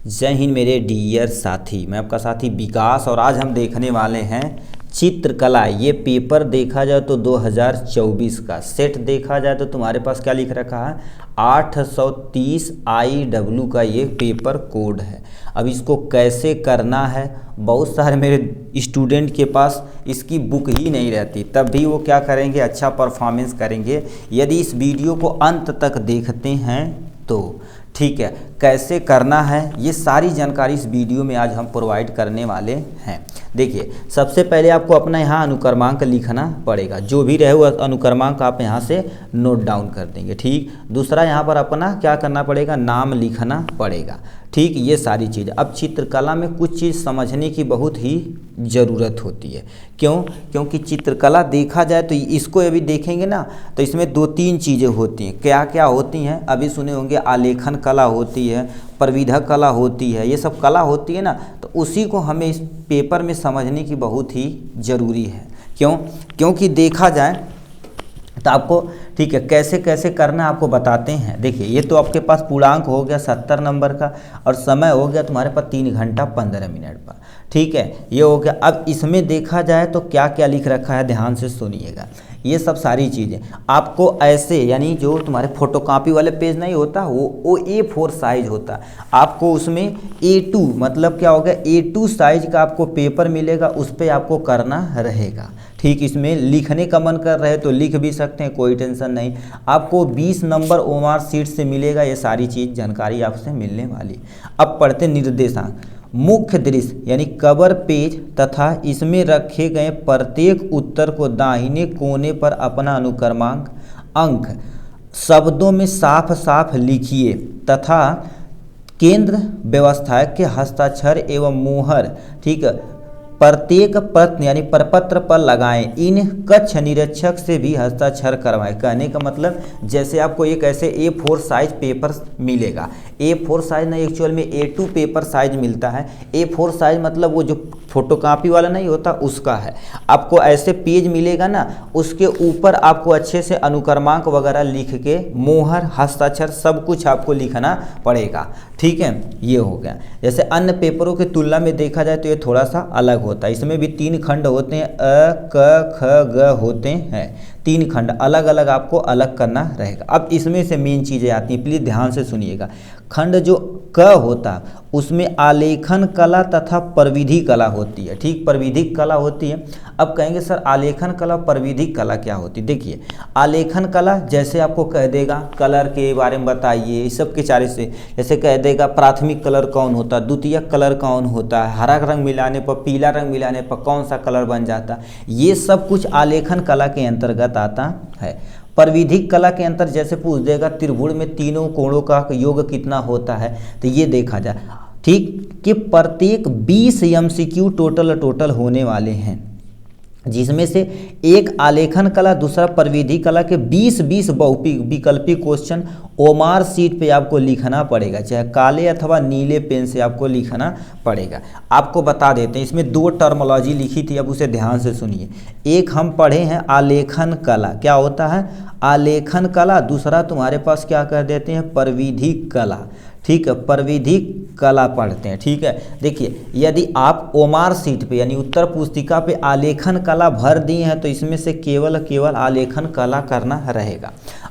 जय हिंद मेरे डियर साथी, मैं आपका साथी विकास। और आज हम देखने वाले हैं चित्रकला। ये पेपर देखा जाए तो 2024 का सेट देखा जाए तो तुम्हारे पास क्या लिख रखा है 830 IW का ये पेपर कोड है। अब इसको कैसे करना है, बहुत सारे मेरे स्टूडेंट के पास इसकी बुक ही नहीं रहती, तब भी वो क्या करेंगे, अच्छा परफॉर्मेंस करेंगे यदि इस वीडियो को अंत तक देखते हैं तो। ठीक है, कैसे करना है ये सारी जानकारी इस वीडियो में आज हम प्रोवाइड करने वाले हैं। देखिए, सबसे पहले आपको अपना यहाँ अनुक्रमांक लिखना पड़ेगा, जो भी रहे वो अनुक्रमांक आप यहाँ से नोट डाउन कर देंगे। ठीक, दूसरा यहाँ पर अपना क्या करना पड़ेगा, नाम लिखना पड़ेगा। ठीक, ये सारी चीज़। अब चित्रकला में कुछ चीज़ समझने की बहुत ही ज़रूरत होती है। क्यों? क्योंकि चित्रकला देखा जाए तो इसको अभी देखेंगे ना तो इसमें दो तीन चीज़ें होती हैं। क्या क्या होती हैं अभी सुने होंगे, आलेखन कला होती है, प्रविधक कला होती है, ये सब कला होती है ना, तो उसी को हमें इस पेपर में समझने की बहुत ही ज़रूरी है। क्यों? क्योंकि देखा जाए तो आपको, ठीक है, कैसे कैसे करना आपको बताते हैं। देखिए, ये तो आपके पास पूर्णांक हो गया 70 नंबर का और समय हो गया तुम्हारे पास 3 घंटा 15 मिनट पर। ठीक है, ये हो गया। अब इसमें देखा जाए तो क्या क्या लिख रखा है, ध्यान से सुनिएगा। ये सब सारी चीज़ें आपको ऐसे, यानी जो तुम्हारे फोटोकॉपी वाले पेज नहीं होता वो A4 साइज होता है, आपको उसमें A2 मतलब क्या हो गया, A2 साइज का आपको पेपर मिलेगा, उस पर आपको करना रहेगा। ठीक, इसमें लिखने का मन कर रहे तो लिख भी सकते हैं, कोई टेंशन नहीं। आपको 20 नंबर ओमार सीट से मिलेगा, ये सारी चीज़ जानकारी आपसे मिलने वाली। अब पढ़ते निर्देशांक। मुख्य दृश्य यानी कवर पेज तथा इसमें रखे गए प्रत्येक उत्तर को दाहिने कोने पर अपना अनुक्रमांक अंक शब्दों में साफ साफ लिखिए तथा केंद्र व्यवस्था के हस्ताक्षर एवं मुहर, ठीक है, प्रत्येक प्रश्न यानी प्रपत्र पर लगाएं। इन कक्ष निरीक्षक से भी हस्ताक्षर करवाएं। कहने का मतलब, जैसे आपको एक ऐसे A4 साइज पेपर मिलेगा, A4 साइज नहीं, एक्चुअल में A2 पेपर साइज मिलता है। A4 साइज मतलब वो जो फोटोकॉपी वाला नहीं होता उसका है। आपको ऐसे पेज मिलेगा ना, उसके ऊपर आपको अच्छे से अनुक्रमांक वगैरह लिख के मोहर हस्ताक्षर सब कुछ आपको लिखना पड़ेगा। ठीक है, ये हो गया। जैसे अन्य पेपरों की तुलना में देखा जाए तो ये थोड़ा सा अलग होता है। इसमें भी 3 खंड होते हैं, अ क ख ग होते हैं, 3 खंड अलग अलग आपको अलग करना रहेगा। अब इसमें से मेन चीज़ें आती हैं, प्लीज़ ध्यान से सुनिएगा। खंड जो क होता है उसमें आलेखन कला तथा प्रविधि कला होती है। ठीक, प्रविधिक कला होती है। अब कहेंगे सर आलेखन कला प्रविधिक कला क्या होती है। देखिए, आलेखन कला जैसे आपको कह देगा कलर के बारे में बताइए, इस सब के चारे से, जैसे कह देगा प्राथमिक कलर कौन होता है, द्वितीयक कलर कौन होता है, हरा रंग मिलाने पर, पीला रंग मिलाने पर कौन सा कलर बन जाता है, ये सब कुछ आलेखन कला के अंतर्गत आता है। प्रविधिक कला के अंतर जैसे पूछ देगा त्रिभुज में तीनों कोणों का योग कितना होता है, तो ये देखा जाए। ठीक, कि प्रत्येक 20 MCQ टोटल होने वाले हैं, जिसमें से एक आलेखन कला, दूसरा प्रविधि कला के 20 बहुविकल्पी क्वेश्चन ओमार सीट पे आपको लिखना पड़ेगा, चाहे काले अथवा नीले पेन से आपको लिखना पड़ेगा। आपको बता देते हैं, इसमें 2 टर्मोलॉजी लिखी थी, अब उसे ध्यान से सुनिए। एक हम पढ़े हैं आलेखन कला, क्या होता है आलेखन कला, दूसरा तुम्हारे पास क्या कर देते हैं प्रविधि कला। ठीक है, प्रविधिक कला पढ़ते हैं। ठीक है, देखिए, यदि आप ओमार सीट पे यानी उत्तर पुस्तिका पे आलेखन कला भर दिए हैं तो इसमें से केवल आलेखन कला करना रहेगा।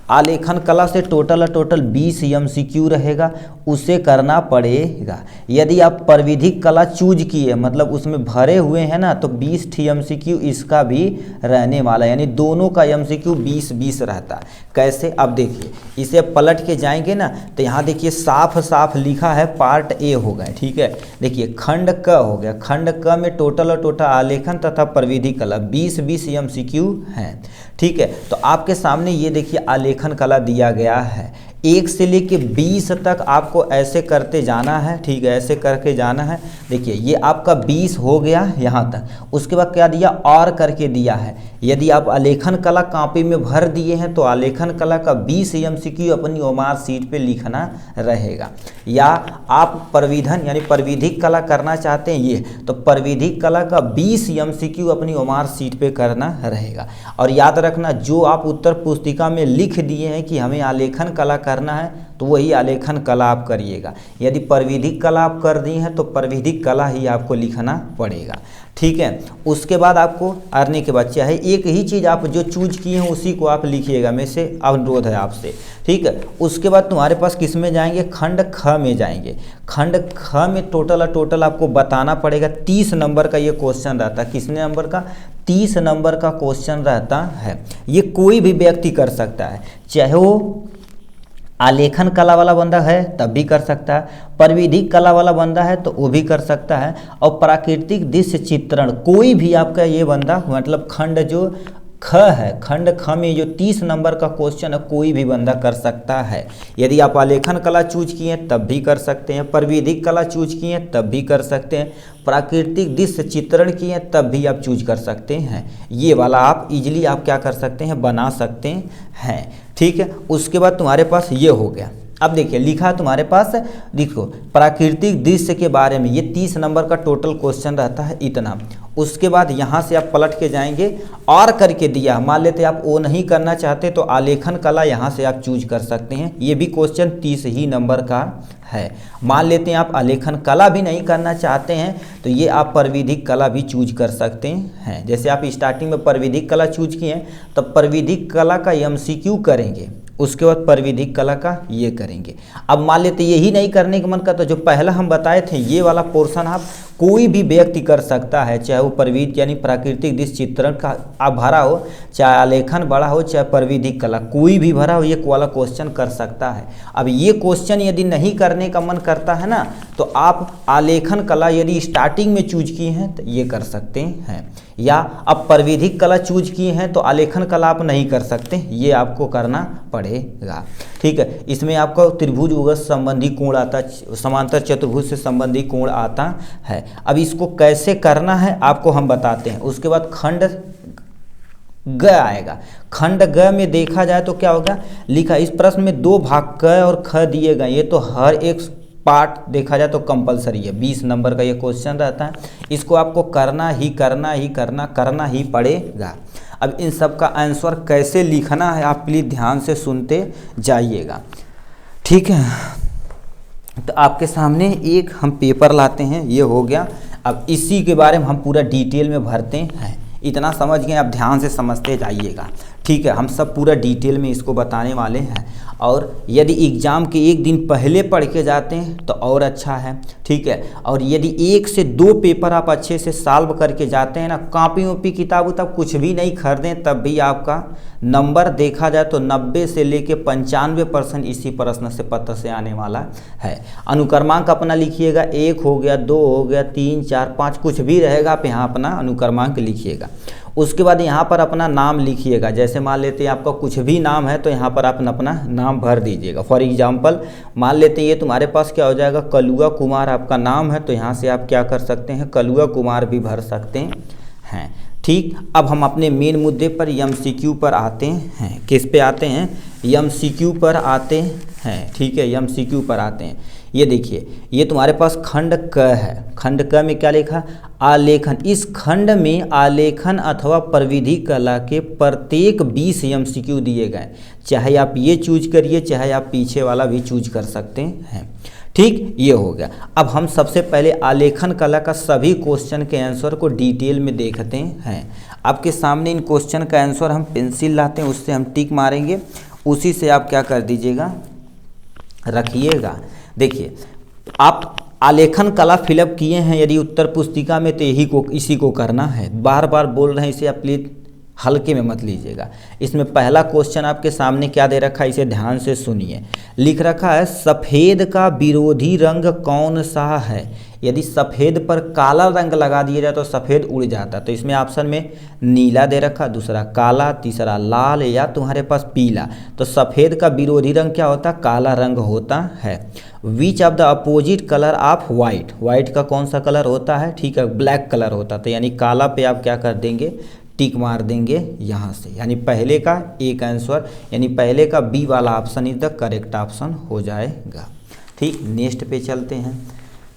आलेखन कला से टोटल 20 MCQ रहेगा, उसे करना पड़ेगा। यदि आप प्रविधिक कला चूज किए मतलब उसमें भरे हुए हैं ना, तो 20 MCQ इसका भी रहने वाला, यानी दोनों का MCQ 20 रहता है। कैसे, अब देखिए, इसे पलट के जाएंगे ना तो यहाँ देखिए साफ साफ लिखा है पार्ट A हो गए। ठीक है, देखिए खंड क हो गया, खंड क में टोटल आलेखन तथा प्रविधि कला 20 MCQ हैं। ठीक है, तो आपके सामने ये देखिए आलेखन कला दिया गया है, 1 से लेके 20 तक आपको ऐसे करते जाना है। ठीक है, ऐसे करके जाना है। देखिए, ये आपका 20 हो गया यहाँ तक, उसके बाद क्या दिया और करके दिया है। यदि आप आलेखन कला कॉपी में भर दिए हैं तो आलेखन कला का 20 MCQ अपनी ओमार सीट पे लिखना रहेगा। या आप प्रविधन यानी प्रविधिक कला करना चाहते हैं ये, तो प्रविधिक कला का 20 MCQ अपनी ओमार सीट पे करना रहेगा। और याद रखना, जो आप उत्तर पुस्तिका में लिख दिए हैं कि हमें आलेखन कला करना है, तो वही आलेखन कला आप करिएगा। यदि प्रविधिक कला आप कर दी हैं तो प्रविधिक कला ही आपको लिखना पड़ेगा, ठीक है। उसके बाद आपको आने के बाद चाहे एक ही चीज़ आप जो चूज किए हैं उसी को आप लिखिएगा, में से अनुरोध है आपसे, ठीक है। उसके बाद तुम्हारे पास किस में जाएंगे, खंड ख में जाएंगे। खंड ख में टोटल आपको बताना पड़ेगा। 30 नंबर का ये क्वेश्चन रहता है। किसने नंबर का, 30 नंबर का क्वेश्चन रहता है। ये कोई भी व्यक्ति कर सकता है, चाहे वो आलेखन कला वाला बंदा है तब भी कर सकता है, प्रविधिक कला वाला बंदा है तो वो भी कर सकता है, और प्राकृतिक दृश्य चित्रण कोई भी आपका ये बंदा, मतलब खंड जो ख है, खंड ख में जो 30 नंबर का क्वेश्चन है कोई भी बंदा कर सकता है। यदि आप आलेखन कला चूज किए तब भी कर सकते हैं, प्रविधिक कला चूज किए तब भी कर सकते हैं, प्राकृतिक दृश्य चित्रण किए तब भी आप चूज कर सकते हैं। ये वाला आप इजीली आप क्या कर सकते हैं, बना सकते हैं, ठीक है। उसके बाद तुम्हारे पास ये हो गया। अब देखिए लिखा तुम्हारे पास, देखो प्राकृतिक दृश्य के बारे में ये 30 नंबर का टोटल क्वेश्चन रहता है इतना। उसके बाद यहाँ से आप पलट के जाएंगे और करके दिया, मान लेते आप वो नहीं करना चाहते तो आलेखन कला यहाँ से आप चूज कर सकते हैं। ये भी क्वेश्चन 30 ही नंबर का है। मान लेते हैं आप आलेखन कला भी नहीं करना चाहते हैं तो ये आप प्रविधिक कला भी चूज कर सकते हैं। जैसे आप स्टार्टिंग में प्रविधिक कला चूज किए तो प्रविधिक कला का MCQ करेंगे, उसके बाद प्रविधिक कला का ये करेंगे। अब मान लेते यही नहीं करने का मन करता, जो पहला हम बताए थे ये वाला पोर्शन आप कोई भी व्यक्ति कर सकता है, चाहे वो प्रविध यानी प्राकृतिक दृश्य चित्रण का आप भरा हो, चाहे आलेखन बड़ा हो, चाहे प्रविधिक कला कोई भी भरा हो, ये वाला क्वेश्चन कर सकता है। अब ये क्वेश्चन यदि नहीं करने का मन करता है ना तो आप आलेखन कला यदि स्टार्टिंग में चूज किए हैं तो ये कर सकते हैं, या अब प्रविधिक कला चूज किए हैं तो आलेखन कला आप नहीं कर सकते, ये आपको करना पड़ेगा, ठीक है। इसमें आपका त्रिभुज उगत संबंधी कोण आता, समांतर चतुर्भुज से संबंधी कोण आता है। अब इसको कैसे करना है आपको हम बताते हैं। उसके बाद खंड ग आएगा। खंड ग में देखा जाए तो क्या होगा, लिखा इस प्रश्न में 2 भाग क और ख दिए गए, ये तो हर एक पार्ट देखा जाए तो कंपलसरी है। 20 नंबर का ये क्वेश्चन रहता है, इसको आपको करना ही पड़ेगा। अब इन सब का आंसर कैसे लिखना है आप प्लीज़ ध्यान से सुनते जाइएगा, ठीक है। तो आपके सामने एक हम पेपर लाते हैं, ये हो गया। अब इसी के बारे में हम पूरा डिटेल में भरते हैं। इतना समझ गए, आप ध्यान से समझते जाइएगा, ठीक है। हम सब पूरा डिटेल में इसको बताने वाले हैं, और यदि एग्ज़ाम के एक दिन पहले पढ़ के जाते हैं तो और अच्छा है, ठीक है। और यदि 1 से 2 पेपर आप अच्छे से सॉल्व करके जाते हैं ना, कॉपी वॉपी किताब उताब कुछ भी नहीं खरीदें, तब भी आपका नंबर देखा जाए तो 90 से लेके 95% इसी प्रश्न से पत्र से आने वाला है। अनुक्रमांक अपना लिखिएगा, 1 हो गया, 2 हो गया, 3 4 5 कुछ भी रहेगा, आप यहाँ अपना अनुक्रमांक लिखिएगा। उसके बाद यहाँ पर अपना नाम लिखिएगा। जैसे मान लेते हैं आपका कुछ भी नाम है तो यहाँ पर आप अपना नाम भर दीजिएगा। फॉर एग्जांपल मान लेते हैं ये तुम्हारे पास क्या हो जाएगा, कलुआ कुमार आपका नाम है, तो यहाँ से आप क्या कर सकते हैं, कलुआ कुमार भी भर सकते हैं, ठीक। अब हम अपने मेन मुद्दे पर MCQ पर आते हैं। किस पे आते हैं, MCQ पर आते हैं, ठीक है। MCQ पर आते हैं। ये देखिए ये तुम्हारे पास खंड क है। खंड क में क्या लिखा, आलेखन। इस खंड में आलेखन अथवा प्रविधि कला के प्रत्येक 20 MCQ दिए गए, चाहे आप ये चूज करिए चाहे आप पीछे वाला भी चूज कर सकते हैं, ठीक। ये हो गया। अब हम सबसे पहले आलेखन कला का सभी क्वेश्चन के आंसर को डिटेल में देखते हैं। आपके सामने इन क्वेश्चन का आंसर हम पेंसिल लाते हैं, उससे हम टिक मारेंगे, उसी से आप क्या कर दीजिएगा, रखिएगा। देखिए आप आलेखन कला फिलअप किए हैं यदि उत्तर पुस्तिका में तो इसी को करना है। बार बार बोल रहे हैं, इसे आप प्लीज हल्के में मत लीजिएगा। इसमें पहला क्वेश्चन आपके सामने क्या दे रखा है, इसे ध्यान से सुनिए। लिख रखा है सफ़ेद का विरोधी रंग कौन सा है। यदि सफ़ेद पर काला रंग लगा दिया जाए तो सफ़ेद उड़ जाता, तो इसमें ऑप्शन में नीला दे रखा, दूसरा काला, तीसरा लाल, या तुम्हारे पास पीला। तो सफ़ेद का विरोधी रंग क्या होता, काला रंग होता है। Which of the opposite colour of white, white का कौन सा कलर होता है, ठीक है, ब्लैक कलर होता है। तो यानी काला पे आप क्या कर देंगे, टिक मार देंगे यहाँ से, यानी पहले का एक आंसर, यानी पहले का बी वाला option is the correct option हो जाएगा, ठीक। नेक्स्ट पे चलते हैं,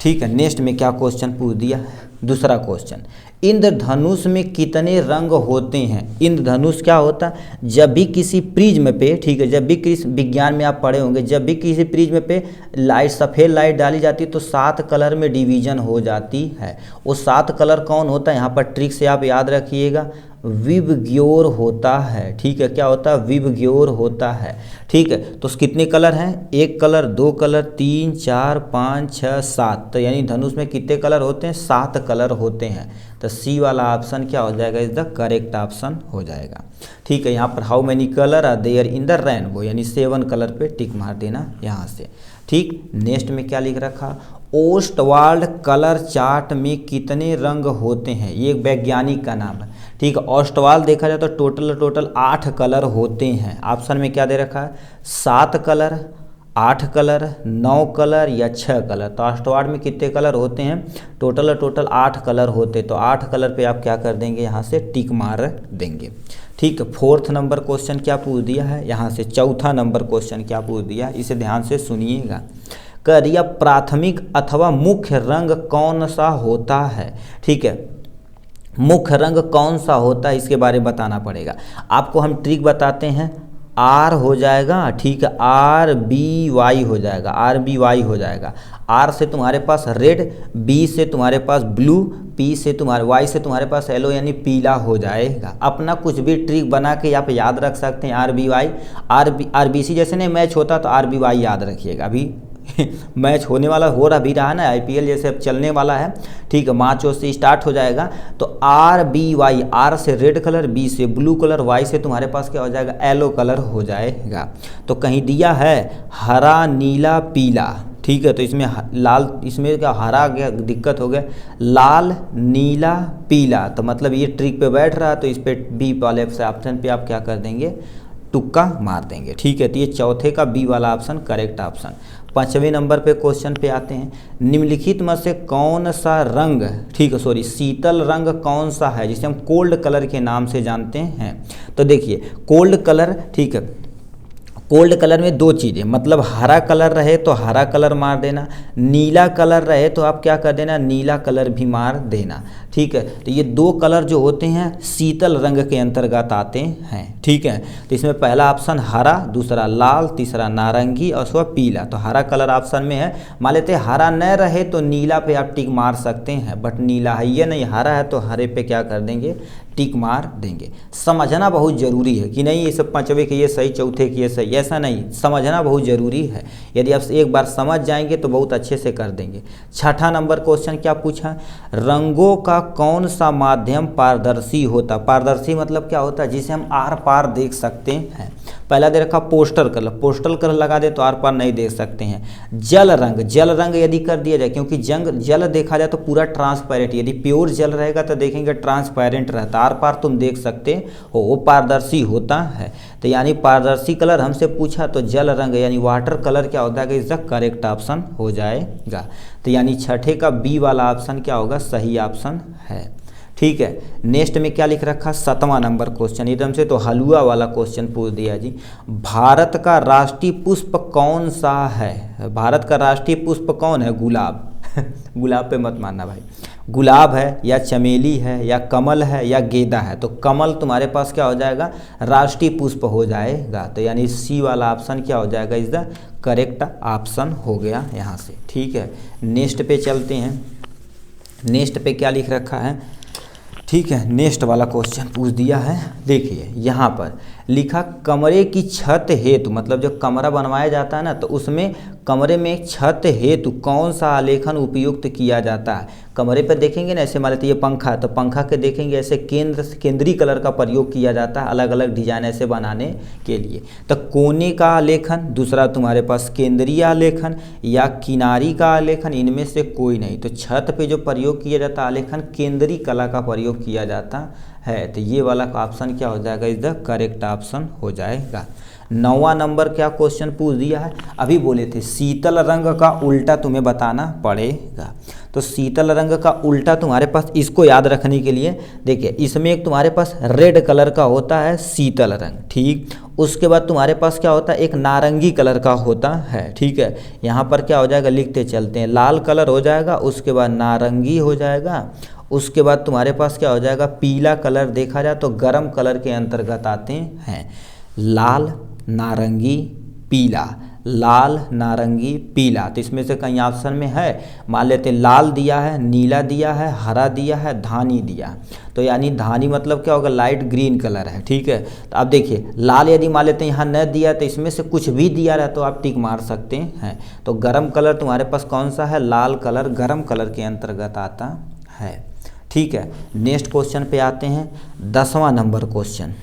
ठीक है। नेक्स्ट में क्या क्वेश्चन पूछ दिया, दूसरा क्वेश्चन, इंद्रधनुष में कितने रंग होते हैं? इंद्रधनुष क्या होता है? जब भी किसी प्रिज्म पे, ठीक है, जब भी किसी विज्ञान में आप पढ़े होंगे, जब भी किसी प्रिज्म पे लाइट, सफ़ेद लाइट डाली जाती है तो 7 कलर में डिवीजन हो जाती है। वो 7 कलर कौन होता है? यहाँ पर ट्रिक से आप याद रखिएगा, विबग्योर होता है। ठीक है, क्या होता है? विबग्योर होता है। ठीक है, तो कितने कलर हैं? 1 कलर, 2 कलर, 3, 4, 5, 6, 7। तो यानी धनुष में कितने कलर होते हैं? 7 कलर होते हैं। तो सी वाला ऑप्शन क्या हो जाएगा? इज द करेक्ट ऑप्शन हो जाएगा। ठीक है, यहाँ पर how many colour are there in the rainbow, यानी 7 कलर पे टिक मार देना यहाँ से। ठीक, नेक्स्ट में क्या लिख रखा? ओस्टवाल्ड कलर चार्ट में कितने रंग होते हैं? ये एक वैज्ञानिक का नाम है। ठीक है, ओस्टवाल्ड देखा जाए तो टोटल 8 कलर होते हैं। ऑप्शन में क्या दे रखा है? 7 कलर, 8 कलर, 9 कलर या 6 कलर। तो ओस्टवाल्ड में कितने कलर होते हैं? टोटल 8 कलर होते। तो 8 कलर पे आप क्या कर देंगे? यहाँ से टिक मार देंगे। ठीक है, 4th नंबर क्वेश्चन क्या पूछ दिया है? यहाँ से 4था नंबर क्वेश्चन क्या पूछ दिया? इसे ध्यान से सुनिएगा। कह दिया प्राथमिक अथवा मुख्य रंग कौन सा होता है? ठीक है, मुख्य रंग कौन सा होता है इसके बारे में बताना पड़ेगा आपको। हम ट्रिक बताते हैं, आर हो जाएगा। ठीक है, RBY हो जाएगा, RBY हो जाएगा। आर से तुम्हारे पास रेड, बी से तुम्हारे पास ब्लू, पी से तुम्हारे, वाई से तुम्हारे पास येलो यानी पीला हो जाएगा। अपना कुछ भी ट्रिक बना के आप याद रख सकते हैं। RBY, RBC जैसे नहीं मैच होता तो RBY याद रखिएगा। अभी मैच होने वाला हो रहा भी रहा है ना, IPL जैसे अब चलने वाला है। ठीक है, मार्च से स्टार्ट हो जाएगा। तो RBY, आर से रेड कलर, बी से ब्लू कलर, वाई से तुम्हारे पास क्या हो जाएगा? येलो कलर हो जाएगा। तो कहीं दिया है हरा, नीला, पीला। ठीक है, तो इसमें लाल, इसमें क्या हरा गया, दिक्कत हो गया, लाल, नीला, पीला। तो मतलब ये ट्रिक पे बैठ रहा है, तो इस पे बी वाले ऑप्शन पे आप क्या कर देंगे? तुक्का मार देंगे। ठीक है, तो ये चौथे का बी वाला ऑप्शन करेक्ट ऑप्शन। 5वें नंबर पे क्वेश्चन पे आते हैं। निम्नलिखित में से कौन सा रंग, ठीक है सॉरी, शीतल रंग कौन सा है जिसे हम कोल्ड कलर के नाम से जानते हैं? तो देखिए कोल्ड कलर, ठीक है, कोल्ड कलर में 2 चीज़ें, मतलब हरा कलर रहे तो हरा कलर मार देना, नीला कलर रहे तो आप क्या कर देना? नीला कलर भी मार देना। ठीक है, तो ये 2 कलर जो होते हैं शीतल रंग के अंतर्गत आते हैं। ठीक है, तो इसमें पहला ऑप्शन हरा, दूसरा लाल, तीसरा नारंगी और उसका पीला। तो हरा कलर ऑप्शन में है। मान लेते हरा न रहे तो नीला पे आप टिक मार सकते हैं, बट नीला है ये नहीं, हरा है तो हरे पे क्या कर देंगे? टिक मार देंगे। समझना बहुत ज़रूरी है कि नहीं ये सब 5वें के ये सही, चौथे की ये सही, ऐसा नहीं, समझना बहुत ज़रूरी है। यदि आप एक बार समझ जाएंगे तो बहुत अच्छे से कर देंगे। 6ठा नंबर क्वेश्चन क्या पूछा? रंगों का कौन सा माध्यम पारदर्शी होता? पारदर्शी मतलब क्या होता है? जिसे हम आर पार देख सकते हैं। पहला दे रखा पोस्टर कलर, पोस्टर कलर लगा दे तो आर पार नहीं देख सकते हैं। जल रंग, जल रंग यदि कर दिया जाए, क्योंकि जल देखा जाए तो पूरा ट्रांसपेरेंट, यदि प्योर जल रहेगा तो देखेंगे ट्रांसपेरेंट रहता, आर पार तुम देख सकते हो, वो पारदर्शी होता है। तो यानी पारदर्शी कलर हमसे पूछा तो जल रंग यानी वाटर कलर क्या होता है? इसका करेक्ट ऑप्शन हो जाएगा। तो यानी 6ठे का बी वाला ऑप्शन क्या होगा? सही ऑप्शन है। ठीक है, नेक्स्ट में क्या लिख रखा? 7वां नंबर क्वेश्चन, एकदम से तो हलवा वाला क्वेश्चन पूछ दिया जी। भारत का राष्ट्रीय पुष्प कौन सा है? भारत का राष्ट्रीय पुष्प कौन है? गुलाब। गुलाब पे मत मानना भाई, गुलाब है या चमेली है या कमल है या गेंदा है। तो कमल तुम्हारे पास क्या हो जाएगा? राष्ट्रीय पुष्प हो जाएगा। तो यानी सी वाला ऑप्शन क्या हो जाएगा? इज द करेक्ट ऑप्शन हो गया यहाँ से। ठीक है, नेक्स्ट पे चलते हैं। नेक्स्ट पे क्या लिख रखा है? ठीक है, नेक्स्ट वाला क्वेश्चन पूछ दिया है। देखिए यहाँ पर लिखा कमरे की छत हेतु, मतलब जो कमरा बनवाया जाता है ना, तो उसमें कमरे में एक छत हेतु कौन सा आलेखन उपयुक्त किया जाता है? कमरे पर देखेंगे ना, ऐसे मान लेते ये पंखा है तो पंखा के देखेंगे ऐसे केंद्रीय कलर का प्रयोग किया जाता है अलग अलग डिजाइन ऐसे बनाने के लिए। तो कोने का आलेखन, दूसरा तुम्हारे पास केंद्रीय आलेखन या किनारी का आलेखन, इनमें से कोई नहीं। तो छत पे जो प्रयोग किया जाता है आलेखन, केंद्रीय कला का प्रयोग किया जाता है। तो ये वाला ऑप्शन क्या हो जाएगा? इज द करेक्ट ऑप्शन हो जाएगा। 9वां नंबर क्या क्वेश्चन पूछ दिया है? अभी बोले थे शीतल रंग का उल्टा तुम्हें बताना पड़ेगा। तो शीतल रंग का उल्टा तुम्हारे पास, इसको याद रखने के लिए देखिए, इसमें एक तुम्हारे पास रेड कलर का होता है शीतल रंग, ठीक। उसके बाद तुम्हारे पास क्या होता है? एक नारंगी कलर का होता है, ठीक है। यहाँ पर क्या हो जाएगा? लिखते चलते हैं, लाल कलर हो जाएगा, उसके बाद नारंगी हो जाएगा, उसके बाद तुम्हारे पास क्या हो जाएगा, पीला कलर देखा जाए तो गर्म कलर के अंतर्गत आते हैं। लाल, नारंगी, पीला, लाल, नारंगी, पीला, तो इसमें से कहीं ऑप्शन में है, मान लेते हैं लाल दिया है, नीला दिया है, हरा दिया है, धानी दिया है। तो यानी धानी मतलब क्या होगा, लाइट ग्रीन कलर है, ठीक है। तो अब देखिए लाल यदि मान लेते हैं यहाँ न दिया तो इसमें से कुछ भी दिया रहा तो आप टिक मार सकते हैं। तो गरम कलर तुम्हारे पास कौन सा है, लाल कलर गरम कलर के अंतर्गत आता है, ठीक है। नेक्स्ट क्वेश्चन पे आते हैं, 10वां नंबर क्वेश्चन।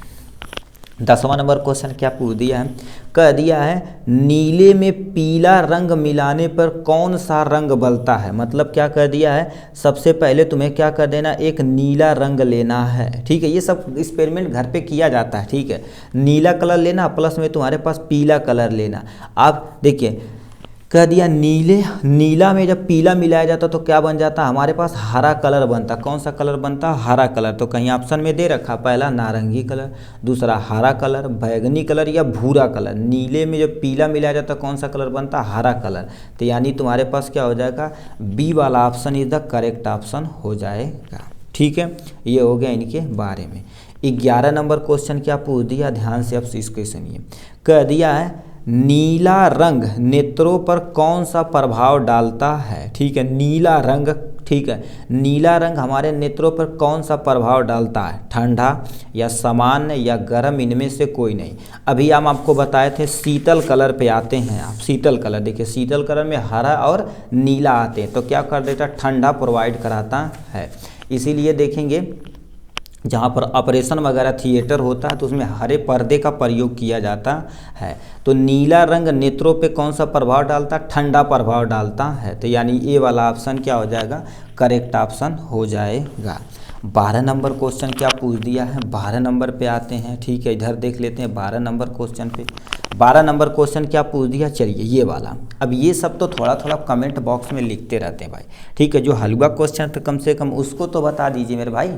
10वां नंबर क्वेश्चन क्या पूछ दिया है, कह दिया है नीले में पीला रंग मिलाने पर कौन सा रंग बलता है। मतलब क्या कह दिया है, सबसे पहले तुम्हें क्या कर देना, एक नीला रंग लेना है, ठीक है। ये सब एक्सपेरिमेंट घर पे किया जाता है, ठीक है। नीला कलर लेना प्लस में तुम्हारे पास पीला कलर लेना। आप देखिए कह दिया नीला में जब पीला मिलाया जाता तो क्या बन जाता, हमारे पास हरा कलर बनता। कौन सा कलर बनता, हरा कलर। तो कहीं ऑप्शन में दे रखा, पहला नारंगी कलर, दूसरा हरा कलर, बैगनी कलर या भूरा कलर। नीले में जब पीला मिलाया जाता कौन सा कलर बनता, हरा कलर। तो यानी तुम्हारे पास क्या हो जाएगा, बी वाला option is the correct option हो जाएगा, ठीक है। ये हो गया इनके बारे में। 11 नंबर क्वेश्चन क्या पूछ दिया, ध्यान से अब इसको सुनिए। कह दिया है नीला रंग नेत्रों पर कौन सा प्रभाव डालता है, ठीक है। नीला रंग, ठीक है, नीला रंग हमारे नेत्रों पर कौन सा प्रभाव डालता है, ठंडा या सामान्य या गर्म, इनमें से कोई नहीं। अभी हम आपको बताए थे शीतल कलर पे आते हैं आप, शीतल कलर देखिए, शीतल कलर में हरा और नीला आते हैं तो क्या कर देता, ठंडा प्रोवाइड कराता है। इसीलिए देखेंगे जहाँ पर ऑपरेशन वगैरह थिएटर होता है तो उसमें हरे पर्दे का प्रयोग किया जाता है। तो नीला रंग नेत्रों पे कौन सा प्रभाव डालता है, ठंडा प्रभाव डालता है। तो यानी ए वाला ऑप्शन क्या हो जाएगा, करेक्ट ऑप्शन हो जाएगा। 12 नंबर क्वेश्चन क्या पूछ दिया है, 12 नंबर पे आते हैं, ठीक है। इधर देख लेते हैं 12 नंबर क्वेश्चन पे। 12 नंबर क्वेश्चन क्या पूछ दिया, चलिए ये वाला। अब ये सब तो थोड़ा थोड़ा कमेंट बॉक्स में लिखते रहते हैं भाई, ठीक है। जो हलवा क्वेश्चन तो कम से कम उसको तो बता दीजिए मेरे भाई,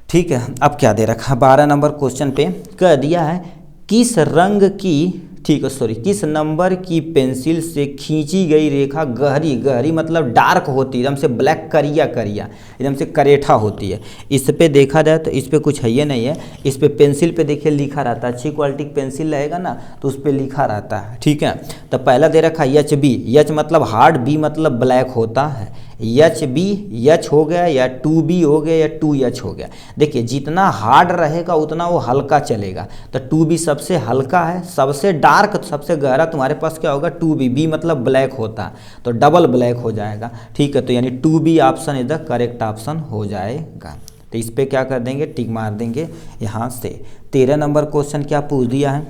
ठीक है। अब क्या दे रखा, 12 नंबर क्वेश्चन पे कह दिया है किस रंग की, ठीक है सॉरी, किस नंबर की पेंसिल से खींची गई रेखा गहरी, गहरी मतलब डार्क होती है, एकदम से ब्लैक करिया करिया, एकदम से करेठा होती है। इस पे देखा जाए तो इस पे कुछ है ये नहीं है, इस पे पेंसिल पे देखिए लिखा रहता है, अच्छी क्वालिटी की पेंसिल रहेगा ना तो उस पे लिखा रहता है, ठीक है। तो पहला दे रखा एच बी, एच मतलब हार्ड, बी मतलब ब्लैक होता है। एच बी, एच हो गया या 2B हो गया या 2H हो गया। देखिए जितना हार्ड रहेगा उतना वो हल्का चलेगा, तो 2B सबसे हल्का है, सबसे डार्क सबसे गहरा तुम्हारे पास क्या होगा 2B, बी मतलब ब्लैक होता है तो डबल ब्लैक हो जाएगा, ठीक है। तो यानी 2B option is the correct option हो जाएगा। तो इस पर क्या कर देंगे, टिक मार देंगे यहाँ से। 13 नंबर क्वेश्चन क्या पूछ दिया है,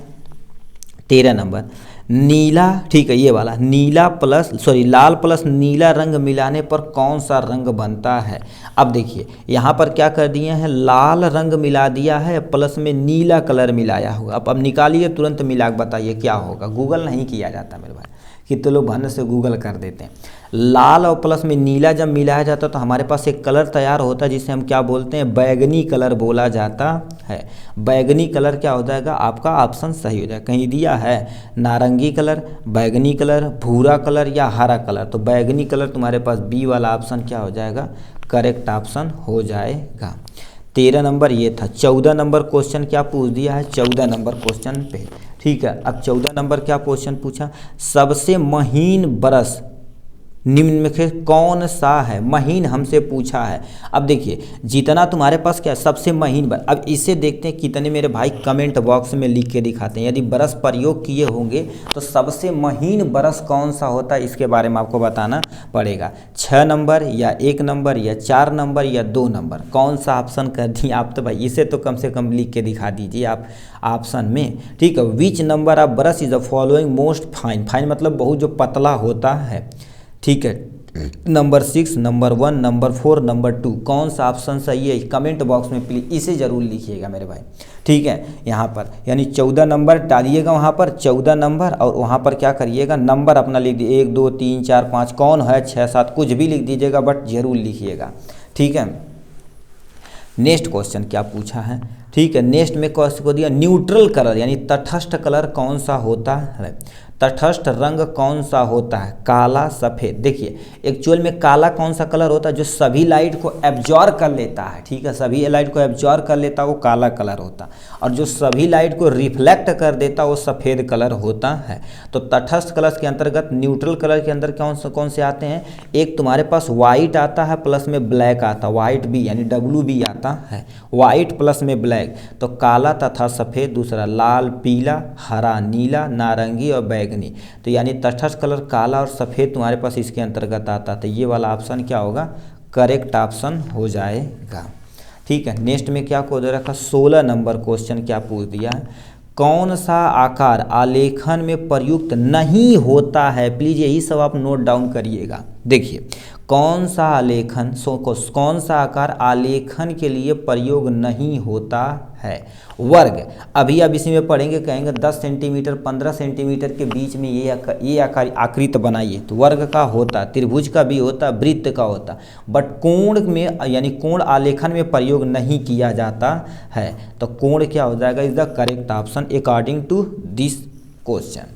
13 नंबर नीला, ठीक है ये वाला, नीला प्लस सॉरी लाल प्लस नीला रंग मिलाने पर कौन सा रंग बनता है। अब देखिए यहाँ पर क्या कर दिए हैं, लाल रंग मिला दिया है प्लस में नीला कलर मिलाया होगा। अब निकालिए तुरंत मिला के बताइए क्या होगा। गूगल नहीं किया जाता मेरे भाई, कितने लोग भन से गूगल कर देते हैं। लाल और प्लस में नीला जब मिलाया जाता है तो हमारे पास एक कलर तैयार होता है जिसे हम क्या बोलते हैं, बैगनी कलर बोला जाता है। बैगनी कलर क्या हो जाएगा, आपका ऑप्शन सही हो जाएगा। कहीं दिया है नारंगी कलर, बैगनी कलर, भूरा कलर या हरा कलर, तो बैगनी कलर तुम्हारे पास बी वाला ऑप्शन क्या हो जाएगा, करेक्ट ऑप्शन हो जाएगा। 13 नंबर ये था। 14 नंबर क्वेश्चन क्या पूछ दिया है, 14 नंबर क्वेश्चन पे, ठीक है। अब 14 नंबर क्या क्वेश्चन पूछा, सबसे महीन ब्रश निम्न में से कौन सा है, महीन हमसे पूछा है। अब देखिए जितना तुम्हारे पास क्या सबसे महीन ब्रश, अब इसे देखते हैं कितने मेरे भाई कमेंट बॉक्स में लिख के दिखाते हैं। यदि ब्रश प्रयोग किए होंगे तो सबसे महीन ब्रश कौन सा होता है इसके बारे में आपको बताना पड़ेगा। 6 नंबर या 1 नंबर या 4 नंबर या 2 नंबर, कौन सा ऑप्शन कर दिए आप, तो भाई इसे तो कम से कम लिख के दिखा दीजिए आप ऑप्शन में, ठीक है। Which number of brush is the following most fine, fine मतलब बहुत जो पतला होता है, ठीक है। नंबर 6, नंबर 1, नंबर 4, नंबर 2, कौन सा ऑप्शन सही है कमेंट बॉक्स में प्लीज इसे जरूर लिखिएगा मेरे भाई, ठीक है। यहाँ पर यानी 14 नंबर डालिएगा वहाँ पर 14 नंबर, और वहाँ पर क्या करिएगा नंबर अपना लिख दीजिए 1 2 3 4 5, कौन है 6 7 कुछ भी लिख दीजिएगा बट जरूर लिखिएगा, ठीक है। नेक्स्ट क्वेश्चन क्या पूछा है, ठीक है। नेक्स्ट में क्वेश्चन को दिया न्यूट्रल कलर यानी तटस्थ कलर कौन सा होता है। तटस्थ रंग कौन सा होता है? काला, सफ़ेद। देखिए एक्चुअल में काला कौन सा कलर होता है? जो सभी लाइट को एब्जॉर्ब कर लेता है, ठीक है, सभी लाइट को एब्जॉर्ब कर लेता है वो काला कलर होता है, और जो सभी लाइट को रिफ्लेक्ट कर देता है वो सफ़ेद कलर होता है। तो तटस्थ कलर के अंतर्गत न्यूट्रल कलर के अंदर कौन से आते हैं? एक तुम्हारे पास वाइट आता है प्लस में ब्लैक आता है, वाइट भी यानी WB आता है, वाइट प्लस में ब्लैक। तो काला तथा सफ़ेद, दूसरा लाल, पीला, हरा, नीला, नारंगी और बैगनी। तो यानी तटस्थ कलर काला और सफ़ेद तुम्हारे पास इसके अंतर्गत आता है। तो ये वाला ऑप्शन क्या होगा? करेक्ट ऑप्शन हो जाएगा। ठीक है, नेक्स्ट में क्या को दे रखा? 16 नंबर क्वेश्चन क्या पूछ दिया है? कौन सा आकार आलेखन में प्रयुक्त नहीं होता है? प्लीज़ यही सब आप नोट डाउन करिएगा। देखिए कौन सा आलेखन कौन सा आकार आलेखन के लिए प्रयोग नहीं होता है? वर्ग। अभी अब इसी में पढ़ेंगे, कहेंगे 10 सेंटीमीटर 15 सेंटीमीटर के बीच में ये आकार आकृति बनाइए, तो वर्ग का होता, त्रिभुज का भी होता, वृत्त का होता, बट कोण में यानी कोण आलेखन में प्रयोग नहीं किया जाता है। तो कोण क्या हो जाएगा? Is the correct option according to this question.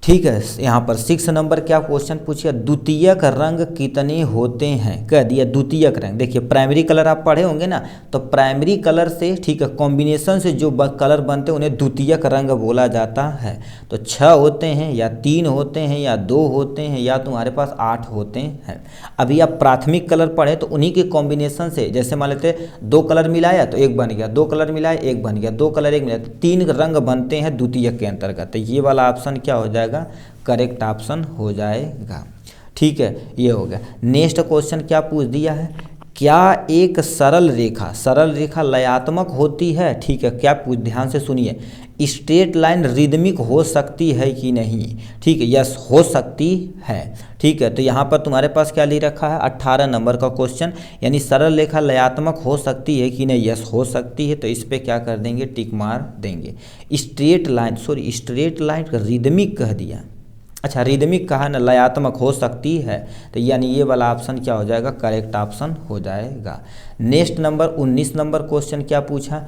ठीक है, यहाँ पर 6 नंबर क्या क्वेश्चन पूछिए? द्वितीयक रंग कितने होते हैं? कह दिया द्वितीयक रंग। देखिए प्राइमरी कलर आप पढ़े होंगे ना, तो प्राइमरी कलर से, ठीक है, कॉम्बिनेशन से जो कलर बनते हैं उन्हें द्वितीयक रंग बोला जाता है। तो 6 होते हैं या 3 होते हैं या 2 होते हैं या तुम्हारे पास 8 होते हैं। अभी आप प्राथमिक कलर पढ़े तो उन्हीं के कॉम्बिनेशन से, जैसे मान लेते 2 कलर मिलाया तो एक बन गया, 2 कलर मिलाया एक बन गया, 2 कलर एक मिलाया, 3 रंग बनते हैं द्वितीयक के अंतर्गत। तो ये वाला ऑप्शन क्या हो जाएगा? करेक्ट ऑप्शन हो जाएगा। ठीक है, ये हो गया। नेक्स्ट क्वेश्चन क्या पूछ दिया है? क्या एक सरल रेखा लयात्मक होती है? ठीक है, क्या पूछ, ध्यान से सुनिए। स्ट्रेट लाइन रिदमिक हो सकती है कि नहीं? ठीक है, यस हो सकती है। ठीक है, तो यहाँ पर तुम्हारे पास क्या ले रखा है? 18 नंबर का क्वेश्चन, यानी सरल रेखा लयात्मक हो सकती है कि नहीं? यस हो सकती है। तो इस पर क्या कर देंगे? टिक मार देंगे। स्ट्रेट लाइन रिदमिक कह दिया, अच्छा रिदमिक कहा ना, लयात्मक हो सकती है, तो यानी ये वाला ऑप्शन क्या हो जाएगा? करेक्ट ऑप्शन हो जाएगा। नेक्स्ट नंबर 19 नंबर क्वेश्चन क्या पूछा?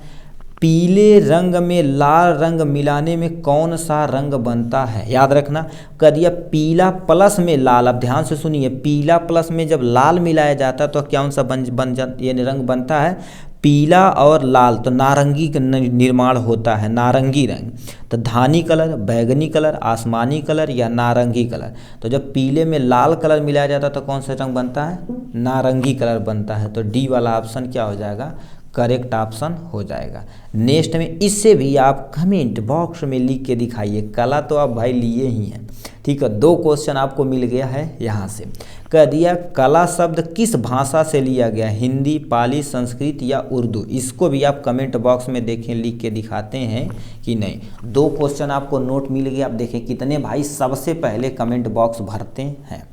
पीले रंग में लाल रंग मिलाने में कौन सा रंग बनता है? याद रखना, कर दिया पीला प्लस में लाल। अब ध्यान से सुनिए, पीला प्लस में जब लाल मिलाया जाता है तो कौन सा ये रंग बनता है? पीला और लाल, तो नारंगी का निर्माण होता है, नारंगी रंग। तो धानी कलर, बैगनी कलर, आसमानी कलर या नारंगी कलर। तो जब पीले में लाल कलर मिलाया जाता है तो कौन सा रंग बनता है? नारंगी कलर बनता है। तो डी वाला ऑप्शन क्या हो जाएगा? करेक्ट ऑप्शन हो जाएगा। नेक्स्ट में इससे भी आप कमेंट बॉक्स में लिख के दिखाइए। कला तो आप भाई लिए ही हैं। ठीक है, 2 क्वेश्चन आपको मिल गया है यहाँ से। कह दिया कला शब्द किस भाषा से लिया गया? हिंदी, पाली, संस्कृत या उर्दू? इसको भी आप कमेंट बॉक्स में देखें, लिख के दिखाते हैं कि नहीं। 2 क्वेश्चन आपको नोट मिल गया। आप देखें कितने भाई सबसे पहले कमेंट बॉक्स भरते हैं।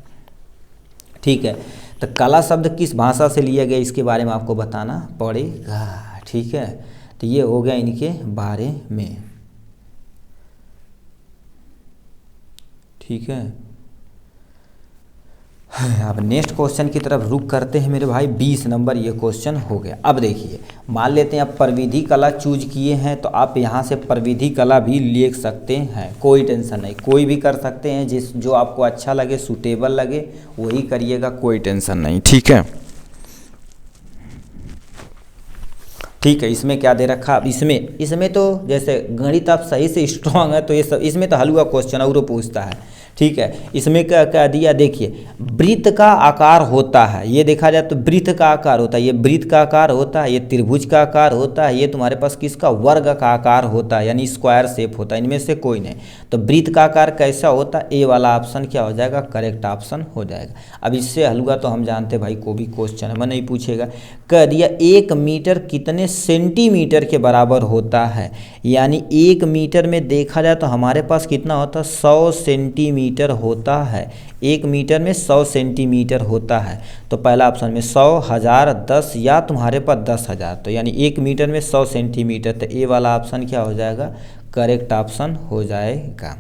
ठीक है, तो कला शब्द किस भाषा से लिया गया इसके बारे में आपको बताना पड़ेगा। ठीक है, तो ये हो गया इनके बारे में। ठीक है, अब नेक्स्ट क्वेश्चन की तरफ रुक करते हैं मेरे भाई। 20 नंबर ये क्वेश्चन हो गया। अब देखिए, मान लेते हैं आप प्रविधि कला चूज किए हैं तो आप यहाँ से प्रविधि कला भी लिख सकते हैं, कोई टेंशन नहीं, कोई भी कर सकते हैं, जो आपको अच्छा लगे, सूटेबल लगे वही करिएगा, कोई टेंशन नहीं। ठीक है, ठीक है, इसमें क्या दे रखा? अब इसमें तो जैसे गणित आप सही से स्ट्रांग है तो ये सब इसमें तो हलवा क्वेश्चन और पूछता है। ठीक है, इसमें क्या कह दिया? देखिए वृत्त का आकार होता है, ये देखा जाए तो वृत्त का आकार होता है, ये वृत्त का आकार होता है, ये त्रिभुज का आकार होता है, ये तुम्हारे पास किसका? वर्ग का आकार होता है, यानी स्क्वायर शेप होता है। इनमें से कोई नहीं। तो वृत्त का आकार कैसा होता है? ए वाला ऑप्शन क्या हो जाएगा? करेक्ट ऑप्शन हो जाएगा। अब इससे हलवा तो हम जानते भाई, को भी क्वेश्चन है, मैं नहीं पूछेगा। कह दिया 1 मीटर कितने सेंटीमीटर के बराबर होता है? यानी 1 मीटर में देखा जाए तो हमारे पास कितना होता है? 100 सेंटीमीटर होता है। 1 मीटर में 100 सेंटीमीटर होता है। तो पहला ऑप्शन में 100, 1000, 10 या तुम्हारे पास 10,000। तो यानी 1 मीटर में 100 सेंटीमीटर। तो ए वाला ऑप्शन क्या हो जाएगा? करेक्ट ऑप्शन हो जाएगा।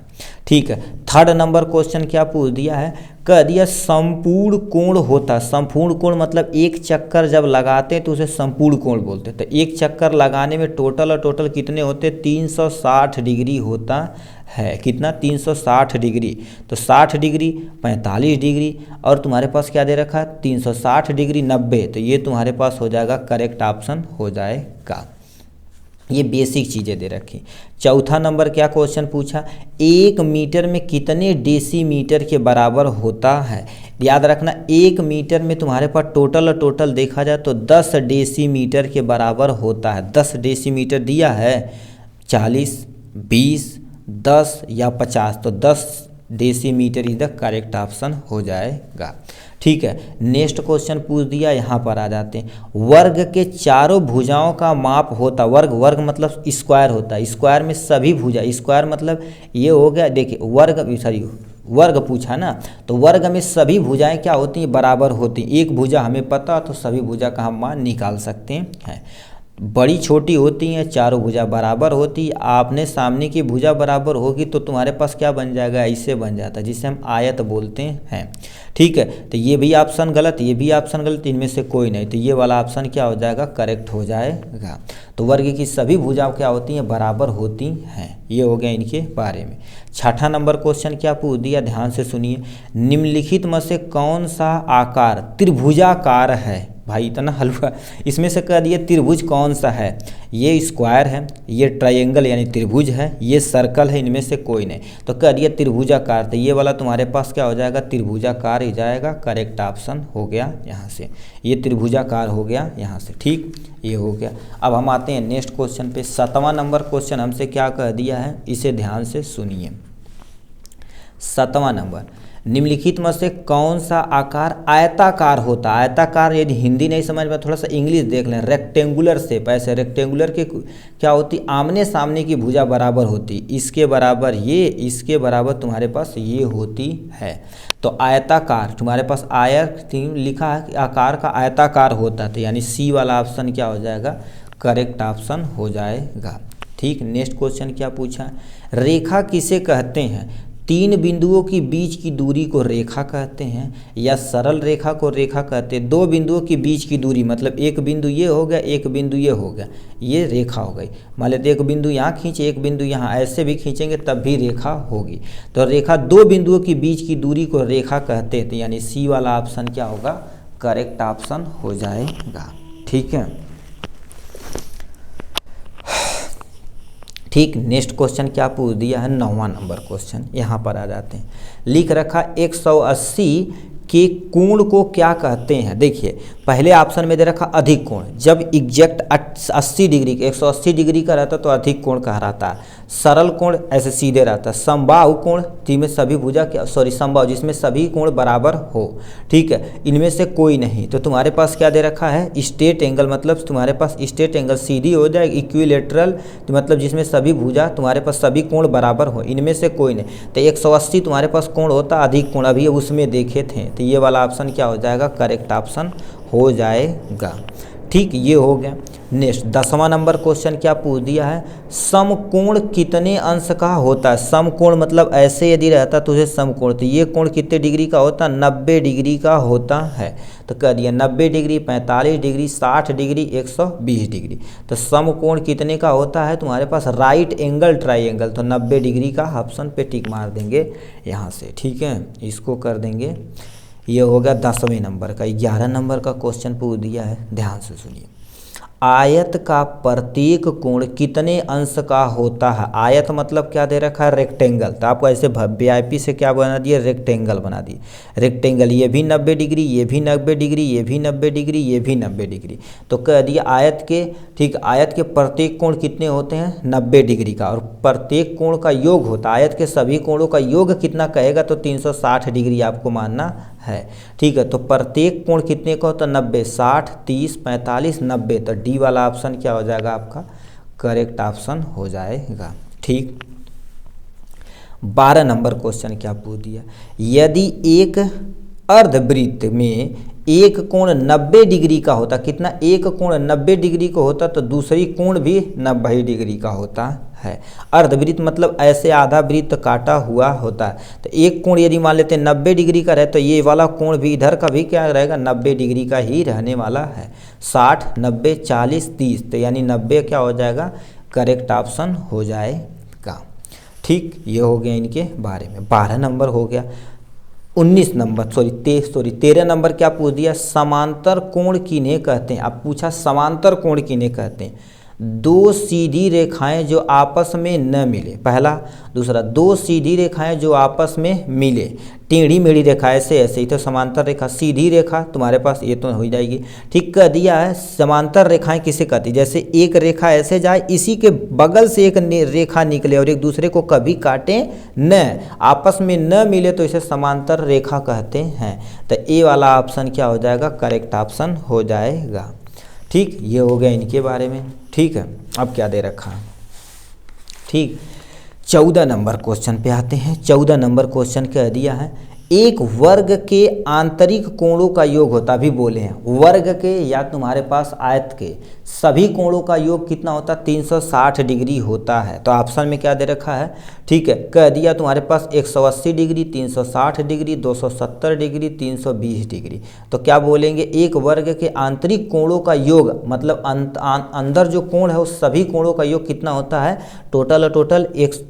ठीक है, थर्ड नंबर क्वेश्चन क्या पूछ दिया है, कह दिया संपूर्ण कोण होता, संपूर्ण कोण मतलब एक चक्कर जब लगाते हैं तो उसे संपूर्ण कोण बोलते हैं। तो एक चक्कर लगाने में टोटल कितने होते, 360 डिग्री होता है। कितना, 360 डिग्री। तो 60 डिग्री, 45 डिग्री, और तुम्हारे पास क्या दे रखा है, 360 डिग्री 90। तो ये तुम्हारे पास हो जाएगा, करेक्ट ऑप्शन हो जाएगा। ये बेसिक चीज़ें दे रखी। चौथा नंबर क्या क्वेश्चन पूछा, 1 मीटर में कितने डेसीमीटर के बराबर होता है। याद रखना, 1 मीटर में तुम्हारे पास टोटल देखा जाए तो 10 डेसीमीटर के बराबर होता है। 10 डेसीमीटर दिया है, 40, 20, 10 या 50, तो 10 decimetre is the correct option हो जाएगा। ठीक है, नेक्स्ट क्वेश्चन पूछ दिया, यहाँ पर आ जाते हैं। वर्ग के चारों भुजाओं का माप होता, वर्ग मतलब स्क्वायर होता है। स्क्वायर में सभी भुजा, स्क्वायर मतलब ये हो गया, देखिए वर्ग पूछा ना, तो वर्ग में सभी भुजाएं क्या होती हैं, बराबर होती हैं। एक भुजा हमें पता तो सभी भुजा का हम मान निकाल सकते हैं। बड़ी छोटी होती हैं, चारों भुजा बराबर होती। आपने सामने की भुजा बराबर होगी तो तुम्हारे पास क्या बन जाएगा, ऐसे बन जाता है, जिसे हम आयत बोलते हैं। ठीक है, तो ये भी ऑप्शन गलत, ये भी ऑप्शन गलत, इनमें से कोई नहीं। तो ये वाला ऑप्शन क्या हो जाएगा, करेक्ट हो जाएगा। तो वर्ग की सभी भुजाएं क्या होती हैं, बराबर होती हैं। ये हो गया इनके बारे में। छठा नंबर क्वेश्चन क्या पूछ दिया, ध्यान से सुनिए। निम्नलिखित में से कौन सा आकार त्रिभुजाकार है। भाई इतना हलवा, इसमें से कह दिए त्रिभुज कौन सा है, ये स्क्वायर है, ये ट्रायंगल यानी त्रिभुज है, ये सर्कल है, इनमें से कोई नहीं। तो कह दिया त्रिभुजाकार, तो ये वाला तुम्हारे पास क्या हो जाएगा, त्रिभुजाकार ही जाएगा, करेक्ट ऑप्शन हो गया यहाँ से। ये त्रिभुजाकार हो गया यहाँ से। ठीक, ये हो गया। अब हम आते हैं नेक्स्ट क्वेश्चन पे। 7वां नंबर क्वेश्चन हमसे क्या कह दिया है, इसे ध्यान से सुनिए। 7वां नंबर, निम्नलिखित में से कौन सा आकार आयताकार होता है। आयताकार, यदि हिंदी नहीं समझ में थोड़ा सा इंग्लिश देख लें। रेक्टेंगुलर शेप, ऐसे रेक्टेंगुलर के क्या होती, आमने सामने की भुजा बराबर होती, इसके बराबर ये, इसके बराबर तुम्हारे पास ये होती है। तो आयताकार तुम्हारे पास आयत लिखा है, आकार का आयताकार होता है, यानी सी वाला ऑप्शन क्या हो जाएगा, करेक्ट ऑप्शन हो जाएगा। ठीक, नेक्स्ट क्वेश्चन क्या पूछा, रेखा किसे कहते हैं। 3 बिंदुओं की बीच की दूरी को रेखा कहते हैं, या सरल रेखा को रेखा कहते हैं। 2 बिंदुओं की बीच की दूरी मतलब एक बिंदु ये हो गया, एक बिंदु ये हो गया, ये रेखा हो गई। मान लेते एक बिंदु यहाँ खींचे, एक बिंदु यहाँ, ऐसे भी खींचेंगे तब भी रेखा होगी। तो रेखा 2 बिंदुओं की बीच की दूरी को रेखा कहते हैं, यानी सी वाला ऑप्शन क्या होगा, करेक्ट ऑप्शन हो जाएगा। ठीक है, ठीक, नेक्स्ट क्वेश्चन क्या पूछ दिया है, 9वां नंबर क्वेश्चन। यहाँ पर आ जाते हैं। लिख रखा 180 के कोण को क्या कहते हैं। देखिए पहले ऑप्शन में दे रखा अधिक कोण, जब एग्जैक्ट 80 डिग्री का 180 डिग्री का रहता तो अधिक कोण कहलाता है। सरल कोण ऐसे सीधे रहता है। समबाहु कोण जिसमें सभी भुजा समबाहु जिसमें सभी कोण बराबर हो। ठीक है, इनमें से कोई नहीं। तो तुम्हारे पास क्या दे रखा है, स्ट्रेट एंगल, मतलब तुम्हारे पास स्ट्रेट एंगल सीधी हो जाएगी। इक्विलेटरल तो मतलब जिसमें सभी भुजा तुम्हारे पास सभी कोण बराबर हो, इनमें से कोई नहीं। तो 180 तुम्हारे पास कोण होता अधिक कोण, अभी उसमें देखे थे। तो ये वाला ऑप्शन क्या हो जाएगा, करेक्ट ऑप्शन हो जाएगा। ठीक, ये हो गया। नेक्स्ट 10वां नंबर क्वेश्चन क्या पूछ दिया है, समकोण कितने अंश का होता है। समकोण मतलब ऐसे यदि रहता तो उसे समकोण, तो ये कोण कितने डिग्री का होता है, 90 डिग्री का होता है। तो कह दिया 90 डिग्री, 45 डिग्री, 60 डिग्री, 120 डिग्री। तो समकोण कितने का होता है तुम्हारे पास, राइट एंगल ट्राइंगल, तो 90 डिग्री का ऑप्शन पे टिक मार देंगे यहाँ से। ठीक है, इसको कर देंगे। ये हो गया 10वें नंबर का। 11 नंबर का क्वेश्चन पूछ दिया है, ध्यान से सुनिए। आयत का प्रत्येक कोण कितने अंश का होता है। आयत मतलब क्या दे रखा है, रेक्टेंगल। तो आपको ऐसे VIP से क्या बना दिए, रेक्टेंगल बना दिए। रेक्टेंगल ये भी 90 डिग्री, ये भी 90 डिग्री, ये भी 90 डिग्री, ये भी 90 डिग्री। तो कह दिया आयत के, ठीक, आयत के प्रत्येक कोण कितने होते हैं, 90 डिग्री का, और प्रत्येक कोण का योग होता है। आयत के सभी कोणों का योग कितना कहेगा तो 360 डिग्री आपको मानना है। ठीक है, तो प्रत्येक कोण कितने का होता है, 90, 60, 30, 45, 90। तो डी वाला ऑप्शन क्या हो जाएगा आपका, करेक्ट ऑप्शन हो जाएगा। ठीक, 12 नंबर क्वेश्चन क्या पूछ दिया, यदि एक अर्धवृत्त में एक कोण 90 डिग्री का होता, कितना, एक कोण 90 डिग्री का होता तो दूसरी कोण भी 90 डिग्री का होता है। अर्धवृत्त मतलब ऐसे आधा वृत्त काटा हुआ होता है। तो एक कोण यदि मान लेते हैं 90 डिग्री का रहे तो ये वाला कोण भी इधर का भी क्या रहेगा, 90 डिग्री का ही रहने वाला है। 60, 90, 40, 30, तो यानी 90 क्या हो जाएगा, करेक्ट ऑप्शन हो जाएगा। ठीक, ये हो गया इनके बारे में। 12 नंबर हो गया। 19 नंबर 13 नंबर क्या पूछ दिया, समांतर कोण किन्हें कहते हैं। अब पूछा समांतर कोण किन्हें कहते हैं, दो सीधी रेखाएं जो आपस में न मिले, पहला। दूसरा, दो सीधी रेखाएं जो आपस में मिले, टेढ़ी मेढ़ी रेखा ऐसे ऐसे ही तो समांतर रेखा। सीधी रेखा तुम्हारे पास ये तो हो जाएगी। ठीक कह दिया है। समांतर रेखाएं किसे कहती है, जैसे एक रेखा ऐसे जाए, इसी के बगल से एक रेखा निकले और एक दूसरे को कभी काटे न, आपस में न मिले, तो इसे समांतर रेखा कहते हैं। तो ए वाला ऑप्शन क्या हो जाएगा, करेक्ट ऑप्शन हो जाएगा। ठीक, ये हो गया इनके बारे में। ठीक है, अब क्या दे रखा है। ठीक, 14 नंबर क्वेश्चन पे आते हैं। 14 नंबर क्वेश्चन कह दिया है, एक वर्ग के आंतरिक कोणों का योग होता, अभी बोले हैं वर्ग के या तुम्हारे पास आयत के सभी कोणों का योग कितना होता, 360 डिग्री होता है। तो ऑप्शन में क्या दे रखा है, ठीक है, कह दिया तुम्हारे पास 180 डिग्री, 360 डिग्री, 270 डिग्री, 320 डिग्री। तो क्या बोलेंगे, एक वर्ग के आंतरिक कोणों का योग मतलब अंदर जो कोण है उस सभी कोणों का योग कितना होता है, टोटल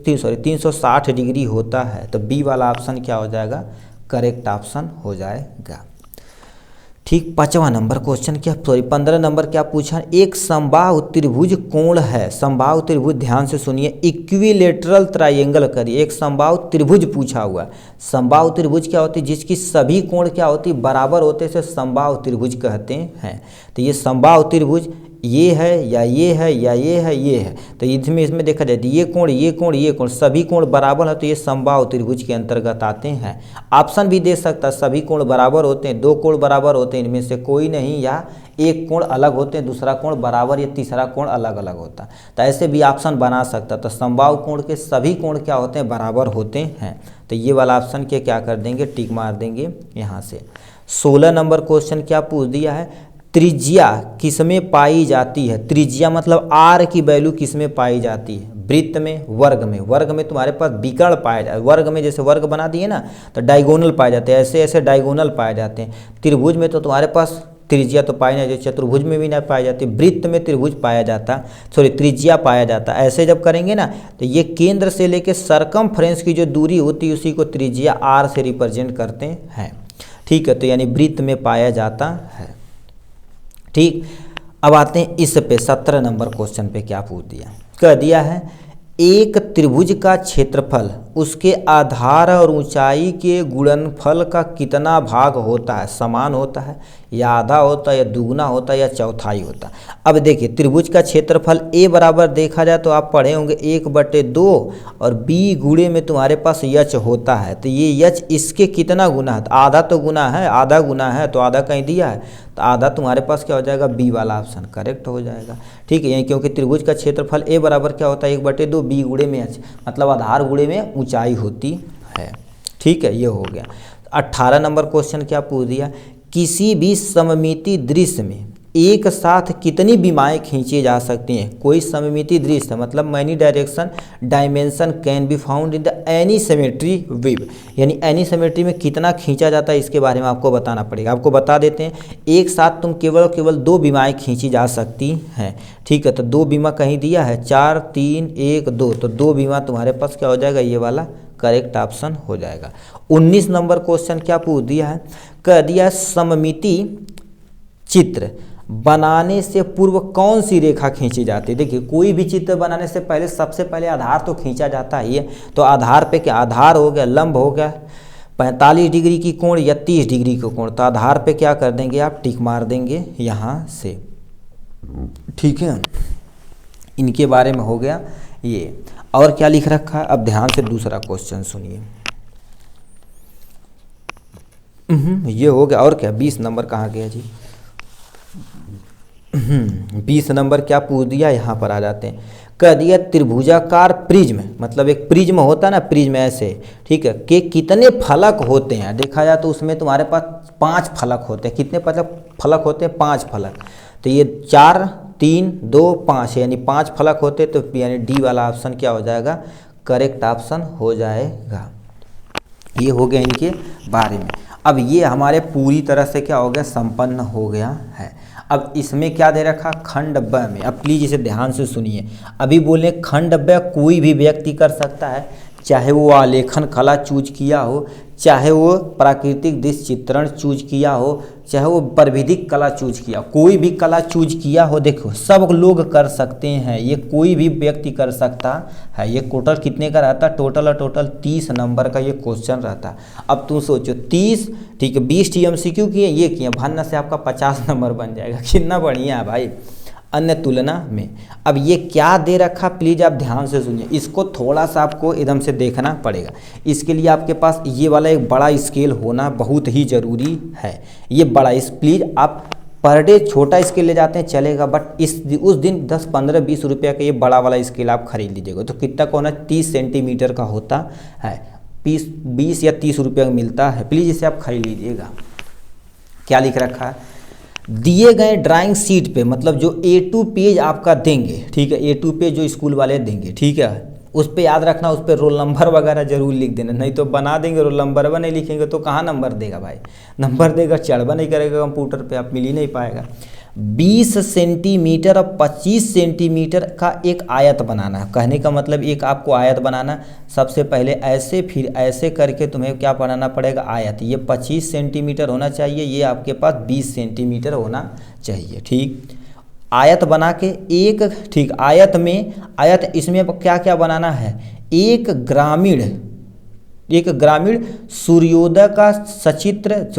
360 डिग्री होता है। तो बी वाला ऑप्शन क्या हो जाएगा, करेक्ट ऑप्शन हो जाएगा। ठीक, 5वां नंबर क्वेश्चन 15 नंबर क्या पूछा, एक समबाहु त्रिभुज कोण है। समबाहु त्रिभुज, ध्यान से सुनिए, इक्विलेटरल ट्रायंगल करिए। एक समबाहु त्रिभुज पूछा हुआ है। समबाहु त्रिभुज क्या होती है, जिसकी सभी कोण क्या होती है, बराबर होते से समबाहु त्रिभुज कहते हैं। तो ये समबाहु त्रिभुज ये है या ये है या ये है ये है, तो इसमें देखा जाए ये कोण ये कोण ये कोण सभी कोण बराबर है, तो ये समबाहु त्रिभुज के अंतर्गत आते हैं। ऑप्शन भी दे सकता है, सभी कोण बराबर होते हैं, दो कोण बराबर होते हैं, इनमें से कोई नहीं, या एक कोण अलग होते हैं, दूसरा कोण बराबर या तीसरा कोण अलग अलग होता है। तो ऐसे भी ऑप्शन बना सकता। तो समबाहु कोण के सभी कोण क्या होते हैं, बराबर होते हैं। तो ये वाला ऑप्शन के क्या कर देंगे, टिक मार देंगे यहाँ से। 16 नंबर क्वेश्चन क्या पूछ दिया है, त्रिज्या किसमें पाई जाती है। त्रिज्या मतलब आर की वैल्यू किसमें पाई जाती है, वृत्त में, वर्ग में। वर्ग में तुम्हारे पास विकर्ण पाया जाए, वर्ग में जैसे वर्ग बना दिए ना तो डायगोनल पाए जाते हैं, ऐसे ऐसे डायगोनल पाए जाते हैं। त्रिभुज में तो तुम्हारे पास त्रिज्या तो पाई नहीं, चतुर्भुज में भी नहीं पाई जाती, वृत्त में त्रिभुज पाया जाता, त्रिज्या पाया जाता। ऐसे जब करेंगे ना तो ये केंद्र से लेके सरकमफ्रेंस की जो दूरी होती है उसी को त्रिज्या आर से रिप्रेजेंट करते हैं। ठीक है, तो यानी वृत्त में पाया जाता है। ठीक, अब आते हैं इस पे 17 नंबर क्वेश्चन पे क्या पूछ दिया, कह दिया है एक त्रिभुज का क्षेत्रफल उसके आधार और ऊंचाई के गुणनफल का कितना भाग होता है, समान होता है या आधा होता है या दुगुना होता है या चौथाई होता है। अब देखिए त्रिभुज का क्षेत्रफल ए बराबर देखा जाए तो आप पढ़े होंगे 1/2 और बी गुणे में तुम्हारे पास यच होता है, तो ये यच इसके कितना गुना है, तो आधा तो गुना है, आधा गुना है तो आधा कहीं दिया है, तो आधा तुम्हारे पास क्या हो जाएगा, बी वाला ऑप्शन करेक्ट हो जाएगा। ठीक है, यही क्योंकि त्रिभुज का क्षेत्रफल ए बराबर क्या होता है 1/2 बी गुणे में एच, मतलब आधार गुणे में ऊंचाई होती है। ठीक है, ये हो गया। 18 नंबर क्वेश्चन क्या पूछ दिया, किसी भी सममिति दृश्य में एक साथ कितनी बीमाएं खींची जा सकती हैं। कोई सममिति दृश्य मतलब many direction dimension can be found in the any symmetry wave, यानी एनी सिमेट्री में कितना खींचा जाता है इसके बारे में आपको बताना पड़ेगा। आपको बता देते हैं, एक साथ तुम केवल 2 बीमाएं खींची जा सकती हैं। ठीक है, तो 2 बीमा कहीं दिया है 4 3 1 2, तो 2 बीमा तुम्हारे पास क्या हो जाएगा, ये वाला करेक्ट ऑप्शन हो जाएगा। 19 नंबर क्वेश्चन क्या पूछ दिया है, कह दिया सममिति चित्र बनाने से पूर्व कौन सी रेखा खींची जाती है। देखिए कोई भी चित्र बनाने से पहले सबसे पहले आधार तो खींचा जाता है, ये तो आधार पे क्या, आधार हो गया, लंब हो गया 45 डिग्री की कोण या 30 डिग्री का कोण, तो आधार पे क्या कर देंगे आप, टिक मार देंगे यहाँ से। ठीक है, इनके बारे में हो गया ये। और क्या लिख रखा है, अब ध्यान से दूसरा क्वेश्चन सुनिए। ये हो गया। और क्या 20 नंबर कहाँ गया जी, 20 नंबर क्या पूछ दिया, यहाँ पर आ जाते हैं। कह दिया त्रिभुजाकार प्रिज्म, मतलब एक प्रिज्म होता है ना, प्रिज्म ऐसे, ठीक है, कि कितने फलक होते हैं। देखा जाए तो उसमें तुम्हारे पास 5 फलक होते हैं। कितने फलक होते हैं? 5 फलक। तो ये 4 3 2 5 यानी 5 फलक होते, तो यानी डी वाला ऑप्शन क्या हो जाएगा? करेक्ट ऑप्शन हो जाएगा। ये हो गया इनके बारे में। अब ये हमारे पूरी तरह से क्या हो गया? संपन्न हो गया है। अब इसमें क्या दे रखा? खंड ब में, अब प्लीज इसे ध्यान से सुनिए। अभी बोले खंड ब कोई भी व्यक्ति कर सकता है, चाहे वो आलेखन कला चूज किया हो, चाहे वो प्राकृतिक दृश्य चित्रण चूज किया हो, चाहे वो प्रविधिक कला चूज किया, कोई भी कला चूज किया हो, देखो सब लोग कर सकते हैं, ये कोई भी व्यक्ति कर सकता है। ये टोटल कितने का रहता? टोटल 30 नंबर का ये क्वेश्चन रहता। अब तुम सोचो 30, ठीक है, 20 TMCQ किए, ये किए, भन्न से आपका 50 नंबर बन जाएगा। कितना बढ़िया है भाई अन्य तुलना में। अब ये क्या दे रखा, प्लीज आप ध्यान से सुनिए, इसको थोड़ा सा आपको एकदम से देखना पड़ेगा। इसके लिए आपके पास ये वाला एक बड़ा स्केल होना बहुत ही ज़रूरी है। ये बड़ा प्लीज आप पर डे छोटा स्केल ले जाते हैं चलेगा, बट उस दिन 10 15 20 रुपये का ये बड़ा वाला स्केल आप खरीद लीजिएगा। तो कितना का होना? 30 सेंटीमीटर का होता है, 20 या 30 रुपये का मिलता है। प्लीज़ इसे आप खरीद लीजिएगा। क्या लिख रखा है? दिए गए ड्राइंग शीट पे, मतलब जो A2 पेज आपका देंगे, ठीक है, A2 पेज जो स्कूल वाले देंगे, ठीक है, उस पे याद रखना, उस पे रोल नंबर वगैरह जरूर लिख देना, नहीं तो बना देंगे रोल नंबर व नहीं लिखेंगे तो कहाँ नंबर देगा भाई? नंबर देगा चढ़वा नहीं करेगा कंप्यूटर पे, आप मिल ही नहीं पाएगा। 20 सेंटीमीटर और 25 सेंटीमीटर का एक आयत बनाना है। कहने का मतलब एक आपको आयत बनाना, सबसे पहले ऐसे फिर ऐसे करके तुम्हें क्या बनाना पड़ेगा? आयत। ये 25 सेंटीमीटर होना चाहिए, ये आपके पास 20 सेंटीमीटर होना चाहिए, ठीक। आयत बना के एक, ठीक, आयत इसमें क्या क्या बनाना है? एक ग्रामीण सूर्योदय का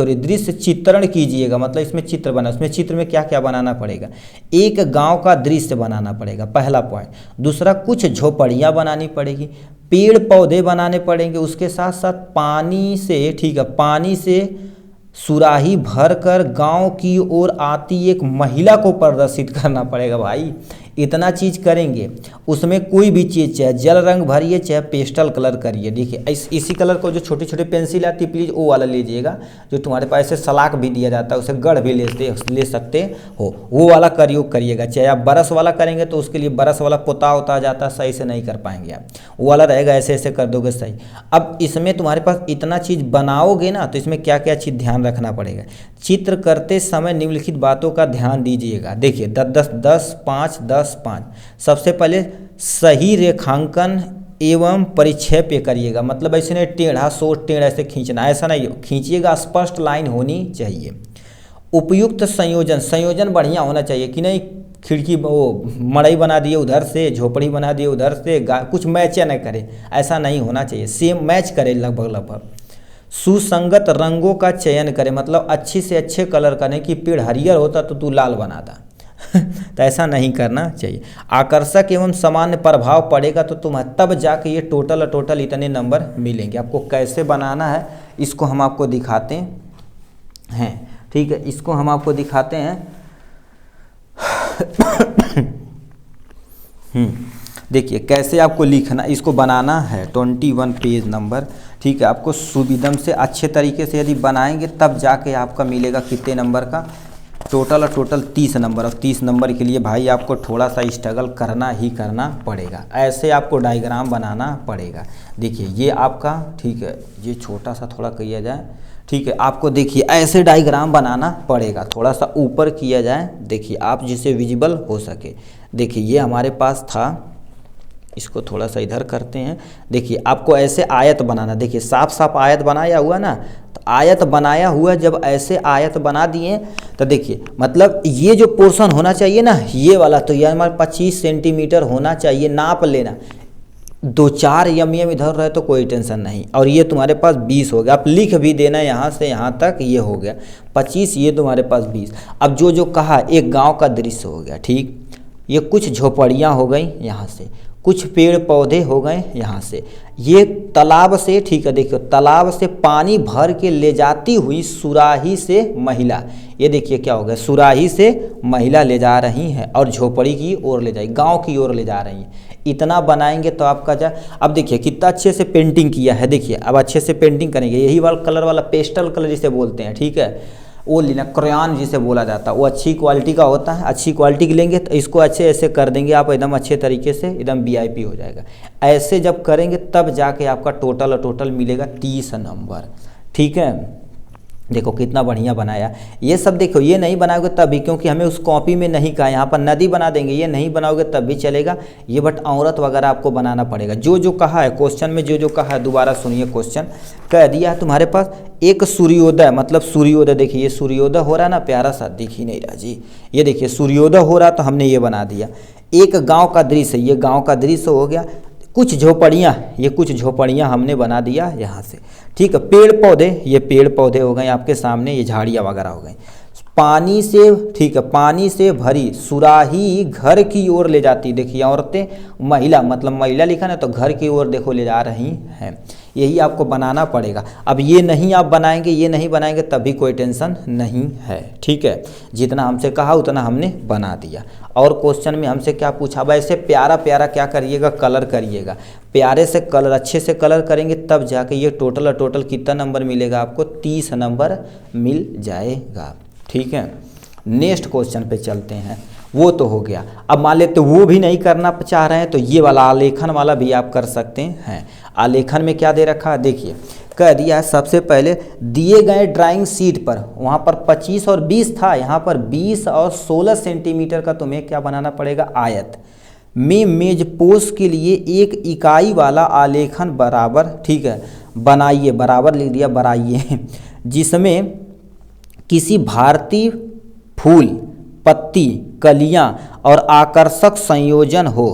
दृश्य चित्रण कीजिएगा, मतलब इसमें चित्र बना, उसमें चित्र में क्या क्या बनाना पड़ेगा? एक गांव का दृश्य बनाना पड़ेगा, पहला पॉइंट। दूसरा, कुछ झोपड़ियाँ बनानी पड़ेगी, पेड़ पौधे बनाने पड़ेंगे, उसके साथ साथ पानी से, ठीक है, पानी से सुराही भरकर गांव की ओर आती एक महिला को प्रदर्शित करना पड़ेगा। भाई इतना चीज़ करेंगे, उसमें कोई भी चीज़, चाहे जल रंग भरिए चाहे पेस्टल कलर करिए। देखिए इसी कलर को जो छोटे छोटे पेंसिल आती है, प्लीज़ वो वाला लीजिएगा, जो तुम्हारे पास ऐसे सलाख भी दिया जाता है, उसे गढ़ भी ले सकते हो, वो वाला प्रयोग करिएगा। चाहे आप बरस वाला करेंगे तो उसके लिए बरस वाला पोता होता जाता है, सही से नहीं कर पाएंगे आप, वो वाला रहेगा, ऐसे ऐसे कर दोगे सही। अब इसमें तुम्हारे पास इतना चीज़ बनाओगे ना, तो इसमें क्या क्या चीज़ ध्यान रखना पड़ेगा? चित्र करते समय निम्नलिखित बातों का ध्यान दीजिएगा। देखिए 10-5 सबसे पहले सही रेखांकन एवं परिक्षेप करिएगा, मतलब ऐसे नहीं टेढ़ा सोच टेढ़ा ऐसे खींचना, ऐसा नहीं खींचिएगा, स्पष्ट लाइन होनी चाहिए। उपयुक्त संयोजन बढ़िया होना चाहिए कि नहीं, खिड़की वो मड़ई बना दिए उधर से, झोपड़ी बना दिए उधर से, कुछ मैच न करे, ऐसा नहीं होना चाहिए, सेम मैच करे लगभग। सुसंगत रंगों का चयन करें, मतलब अच्छे से अच्छे कलर करें कि पेड़ हरियर होता तो तू लाल बनाता तो ऐसा नहीं करना चाहिए। आकर्षक एवं सामान्य प्रभाव पड़ेगा तो तुम्हें तब जाके ये टोटल इतने नंबर मिलेंगे। आपको कैसे बनाना है इसको हम आपको दिखाते हैं, ठीक है, इसको हम आपको दिखाते हैं। देखिए कैसे आपको लिखना, इसको बनाना है 21 पेज नंबर, ठीक है। आपको सुविधम से अच्छे तरीके से यदि बनाएंगे तब जाके आपका मिलेगा कितने नंबर का? Total 30 number. और 30 नंबर के लिए भाई आपको थोड़ा सा स्ट्रगल करना ही करना पड़ेगा, ऐसे आपको डायग्राम बनाना पड़ेगा। देखिए ये आपका, ठीक है, ये छोटा सा थोड़ा किया जाए, ठीक है, आपको देखिए ऐसे डायग्राम बनाना पड़ेगा, थोड़ा सा ऊपर किया जाए, देखिए आप जिससे विजिबल हो सके। देखिए ये हमारे पास था, इसको थोड़ा सा इधर करते हैं। देखिए आपको ऐसे आयत बनाना, देखिए साफ साफ आयत बनाया हुआ ना, तो आयत बनाया हुआ जब ऐसे आयत बना दिए तो देखिए मतलब ये जो पोर्शन होना चाहिए ना, ये वाला, तो ये हमारे 25 सेंटीमीटर होना चाहिए, नाप लेना। 2-4 mm इधर रहे तो कोई टेंशन नहीं। और ये तुम्हारे पास 20 हो गया, आप लिख भी देना यहाँ से यहाँ तक, ये हो गया 25, ये तुम्हारे पास 20। अब जो कहा एक गाँव का दृश्य हो गया, ठीक, ये कुछ झोपड़ियाँ हो गई यहाँ से, कुछ पेड़ पौधे हो गए यहाँ से, ये तालाब से, ठीक है देखिए, तालाब से पानी भर के ले जाती हुई सुराही से महिला, ये देखिए क्या हो गया, सुराही से महिला ले जा रही हैं और झोपड़ी की ओर ले जाएगी, गांव की ओर ले जा रही हैं। इतना बनाएंगे तो आपका जा, अब देखिए कितना अच्छे से पेंटिंग किया है, देखिए अब अच्छे से पेंटिंग करेंगे, यही वाला कलर वाला पेस्टल कलर जिसे बोलते हैं, ठीक है, वो लेना, क्रेयॉन जिसे बोला जाता है, वो अच्छी क्वालिटी का होता है। अच्छी क्वालिटी की लेंगे तो इसको अच्छे ऐसे कर देंगे आप एकदम अच्छे तरीके से, एकदम वीआईपी हो जाएगा। ऐसे जब करेंगे तब जाके आपका टोटल मिलेगा 30 नंबर, ठीक है। देखो कितना बढ़िया बनाया। ये सब देखो, ये नहीं बनाओगे तभी, क्योंकि हमें उस कॉपी में नहीं कहा, यहाँ पर नदी बना देंगे, ये नहीं बनाओगे तब भी चलेगा, ये बट औरत वगैरह आपको बनाना पड़ेगा। जो जो कहा है क्वेश्चन में, जो जो कहा है दोबारा सुनिए। क्वेश्चन कह दिया है तुम्हारे पास, एक सूर्योदय, मतलब सूर्योदय, देखिए ये सूर्योदय हो रहा है ना, प्यारा सा, दिख ही नहीं रहा जी, ये देखिए सूर्योदय हो रहा, तो हमने ये बना दिया। एक गाँव का दृश्य, ये गाँव का दृश्य हो गया। कुछ झोपड़ियाँ, ये कुछ झोपड़ियाँ हमने बना दिया यहाँ से, ठीक है। पेड़ पौधे, ये पेड़ पौधे हो गए आपके सामने, ये झाड़ियाँ वगैरह हो गई। पानी से, ठीक है, पानी से भरी सुराही घर की ओर ले जाती, देखिए औरतें, महिला, मतलब महिला लिखा ना, तो घर की ओर देखो ले जा रही हैं, यही आपको बनाना पड़ेगा। अब ये नहीं आप बनाएंगे, ये नहीं बनाएंगे तभी कोई टेंशन नहीं है, ठीक है। जितना हमसे कहा उतना हमने बना दिया। और क्वेश्चन में हमसे क्या पूछा, वैसे प्यारा प्यारा क्या करिएगा, कलर करिएगा, प्यारे से कलर, अच्छे से कलर करेंगे तब जाके ये टोटल कितना नंबर मिलेगा आपको, 30 नंबर मिल जाएगा, ठीक है। नेक्स्ट क्वेश्चन पे चलते हैं। वो तो हो गया। अब मान लेते वो भी नहीं करना चाह रहे हैं तो ये वाला आलेखन वाला भी आप कर सकते हैं। आलेखन में क्या दे रखा है, देखिए कह दिया है सबसे पहले दिए गए ड्राइंग शीट पर, वहाँ पर 25 और 20 था, यहाँ पर 20 और 16 सेंटीमीटर का तुम्हें क्या बनाना पड़ेगा, आयत में मेजपोश के लिए एक इकाई वाला आलेखन बराबर, ठीक है, बनाइए, बराबर लिख दिया, बनाइए, जिसमें किसी भारतीय फूल, पत्ती, कलियां और आकर्षक संयोजन हो